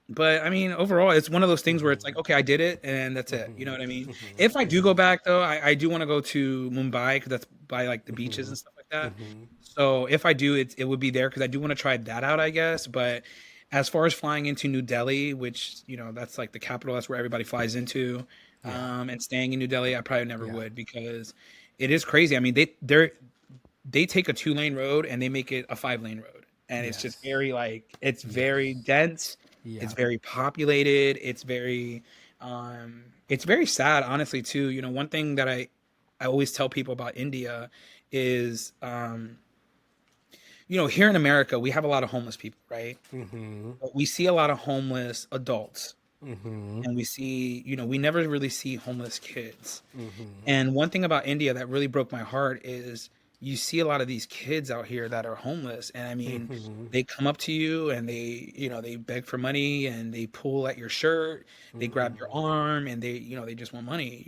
but I mean, overall, it's one of those things where it's like, okay, I did it, and that's it. You know what I mean? If I do go back, though, I do want to go to Mumbai because that's by like the beaches and stuff like that. So if I do, it would be there because I do want to try that out, I guess. But as far as flying into New Delhi, which that's like the capital, that's where everybody flies into, Yeah. and staying in New Delhi, I probably never Yeah. would because it is crazy. I mean, they take a 2-lane road and they make it a 5-lane road, and it's just Yes. very like it's very Yes. dense. Yeah. It's very populated. It's very sad, honestly, too. One thing that I always tell people about India is, here in America, we have a lot of homeless people, right? But we see a lot of homeless adults, and we never really see homeless kids. And one thing about India that really broke my heart is you see a lot of these kids out here that are homeless, and I mean, they come up to you and they beg for money and they pull at your shirt, they grab your arm, and they just want money.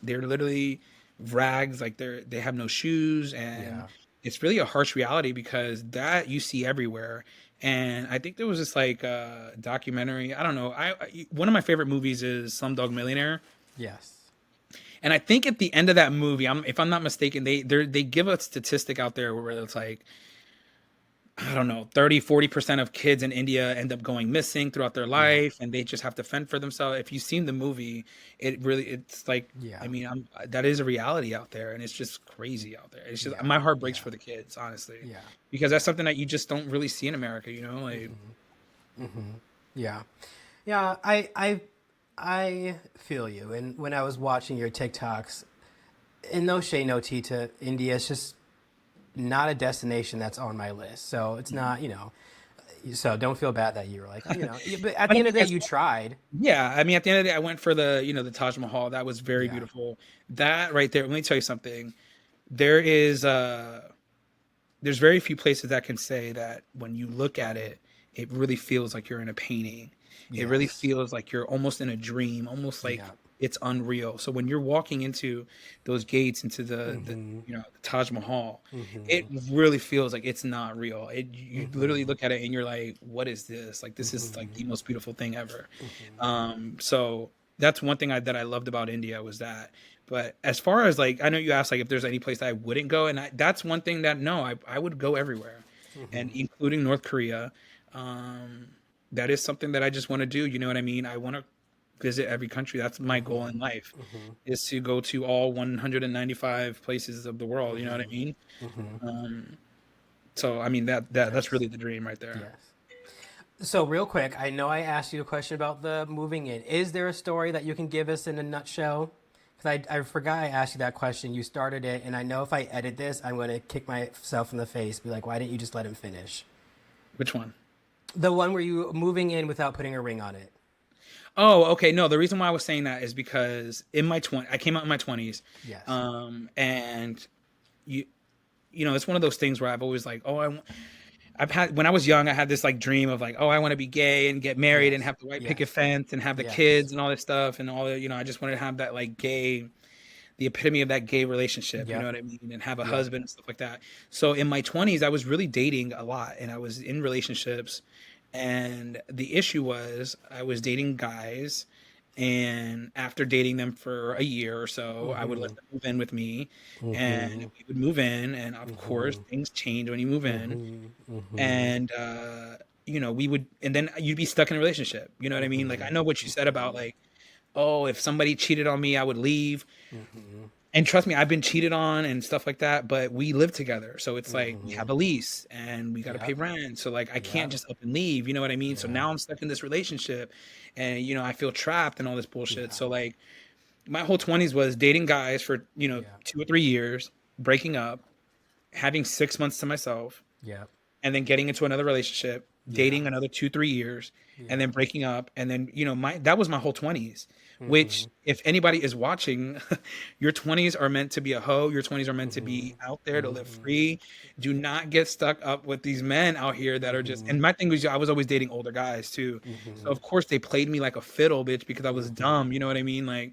They're literally rags, like they have no shoes, and Yeah. it's really a harsh reality because that you see everywhere. And I think there was this like documentary. I don't know. One of my favorite movies is Slumdog Millionaire. Yes. And I think at the end of that movie, if I'm not mistaken, they give a statistic out there where it's like, I don't know, 30-40% of kids in India end up going missing throughout their Yeah. life, and they just have to fend for themselves. If you've seen the movie, it's like, Yeah. I mean, that is a reality out there, and it's just crazy out there. It's just Yeah. my heart breaks Yeah. for the kids, honestly, Yeah. because that's something that you just don't really see in America, like. Yeah. Yeah. I I feel you. And when I was watching your TikToks, in no shade, no tea to India, it's just not a destination that's on my list. So it's Mhm. not, so don't feel bad that you were like, but at the Funny end thing of the day, is, you tried. yeah, I mean, at the end of the day, I went for the Taj Mahal. That was very Yeah. beautiful. That right there. Let me tell you something. There is there's very few places that can say that when you look at it, it really feels like you're in a painting. It really Yes. feels like you're almost in a dream, almost like Yeah. it's unreal. So when you're walking into those gates, into the Mm-hmm. the Taj Mahal, it Mm-hmm. really feels like it's not real. You literally Mm-hmm. look at it and you're like, what is this? Like this is like Mm-hmm. the most beautiful thing ever. Mm-hmm. So that's one thing that I loved about India was that. But as far as like, I know you asked like if there's any place that I wouldn't go, and that's one thing that no, I would go everywhere, and Mm-hmm. including North Korea. Um, that is something that I just want to do. You know what I mean? I want to visit every country. That's my goal in life, Mm-hmm. is to go to all 195 places of the world. You know what I mean? Mm-hmm. Mm-hmm. Um, so I mean that's Nice. really the dream right there. Yes. So real quick, I know I asked you a question about the moving in. Is there a story that you can give us in a nutshell? Because I forgot I asked you that question. You started it, and I know if I edit this, I'm going to kick myself in the face. Be like, why didn't you just let him finish? Which one? The one where you moving in without putting a ring on it. Oh, okay. No, the reason why I was saying that is because in my 20, I came out in my 20s, Yes. and you it's one of those things where I've always like, I've had when I was young, I had this like dream of like, oh, I want to be gay and get married and Yes. have the white picket Yes. fence and have the Yes. kids and all this stuff and all the, I just wanted to have that like the epitome of that gay relationship, you know Yep. what I mean, and have a Yep. husband and stuff like that. So in my 20s, I was really dating a lot and I was in relationships, and the issue was I was dating guys, and after dating them for a year or so, I would let Mm-hmm. them move in with me, and Mm-hmm. we would move in, and of course Mm-hmm. things change when you move in, Mm-hmm. Mm-hmm. and we would, and then you'd be stuck in a relationship, you know what I mean? Like, I know what you said about like, oh, if somebody cheated on me, I would leave. Mm-hmm. And trust me, I've been cheated on and stuff like that, but we live together. So it's like we Mm-hmm. have a lease and we got to pay Yep. rent. So like I can't Yep. just up and leave, you know what I mean? So Yeah. now I'm stuck in this relationship, and I feel trapped and all this bullshit. Yeah. So like my whole 20s was dating guys for, Yeah. 2 or 3 years, breaking up, having 6 months to myself, Yep. and then getting into another relationship, Yeah. dating another 2, 3 years, and Yeah. then breaking up, and then my that was my whole 20s. Mm-hmm. Which, if anybody is watching, your 20s are meant to be a hoe. Your 20s are meant to Mm-hmm. be out there to live Mm-hmm. free. Do not get stuck up with these men out here that are just. Mm-hmm. And my thing was, I was always dating older guys too, so Mm-hmm. of course they played me like a fiddle, bitch, because I was Mm-hmm. dumb. You know what I mean? Like,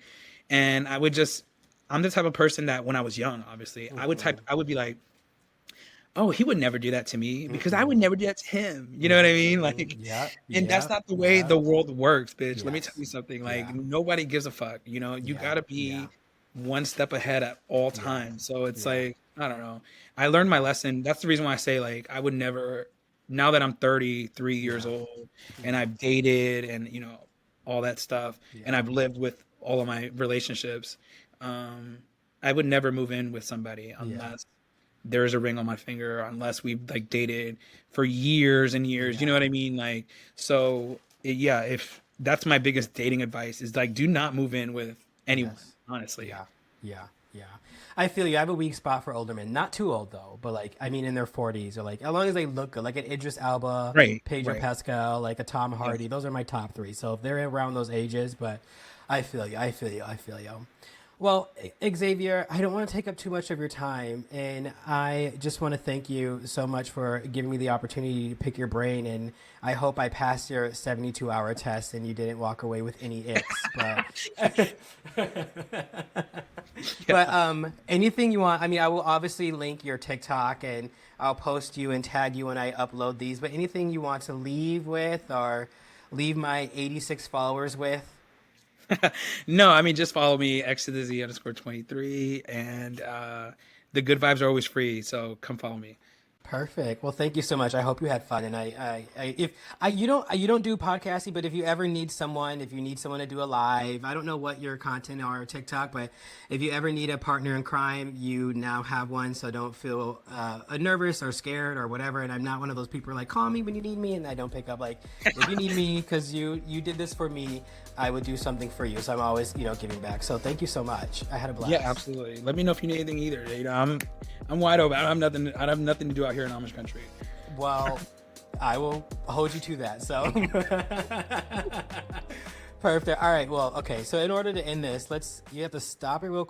and I'm the type of person that when I was young, obviously, Mm-hmm. I would be like, oh, he would never do that to me because I would Mm-hmm. never do that to him. You know what I mean? Mm-hmm. Like, Yep. and that's Yep. not the way Yep. the world works, bitch. Let me tell Yes. you something. Like, Yeah. nobody gives a fuck. You Yeah. gotta Yeah. be one step ahead at all Yeah. times. So it's Yeah. like, I don't know. I learned my Yeah. lesson. That's the reason why I say like I would never. Now that I'm 33 years Yeah. old and Yeah. I've dated and all that stuff, and Yeah. I've lived with all of my relationships, um, I would never move in with somebody Yeah. unless there's a ring on my finger, unless we've like dated for years and years. You know Yeah. what I mean? Like, so yeah, if that's my biggest dating advice is like, do not move in with anyone, Yes. honestly. Yeah. Yeah. Yeah. I feel you. I have a weak spot for older men. Not too old though, but like I mean in their 40s or like as long as they look good, like an Idris Elba, Right, Pedro right. Pascal, like a Tom Yeah. Hardy. Those are my top three. So if they're around those ages, but I feel you. I feel you. I feel you. Well, Xavier, I don't want to take up too much of your time, and I just want to thank you so much for giving me the opportunity to pick your brain. And I hope I passed your 72-hour test and you didn't walk away with any icks. But Yeah. anything you want. I mean, I will obviously link your TikTok, and I'll post you and tag you when I upload these. But anything you want to leave with, or leave my 86 followers with. No, I mean, just follow me, X to the Z underscore 23, and the good vibes are always free. So come follow me. Perfect. Well, thank you so much. I hope you had fun. And if you don't do podcasting, but if you ever need someone, if you need someone to do a live, I don't know what your content are TikTok, but if you ever need a partner in crime, you now have one. So don't feel nervous or scared or whatever. And I'm not one of those people who are like, call me when you need me, and I don't pick up. Like, if you need me because you did this for me, I would do something for you. So I'm always giving back. So thank you so much. I had a blast. Yeah, absolutely. Let me know if you need anything either. I'm wide open. I have nothing to do out here in Amish country. Well, I will hold you to that. So perfect. All right. Well, okay. So in order to end this, you have to stop it real quick.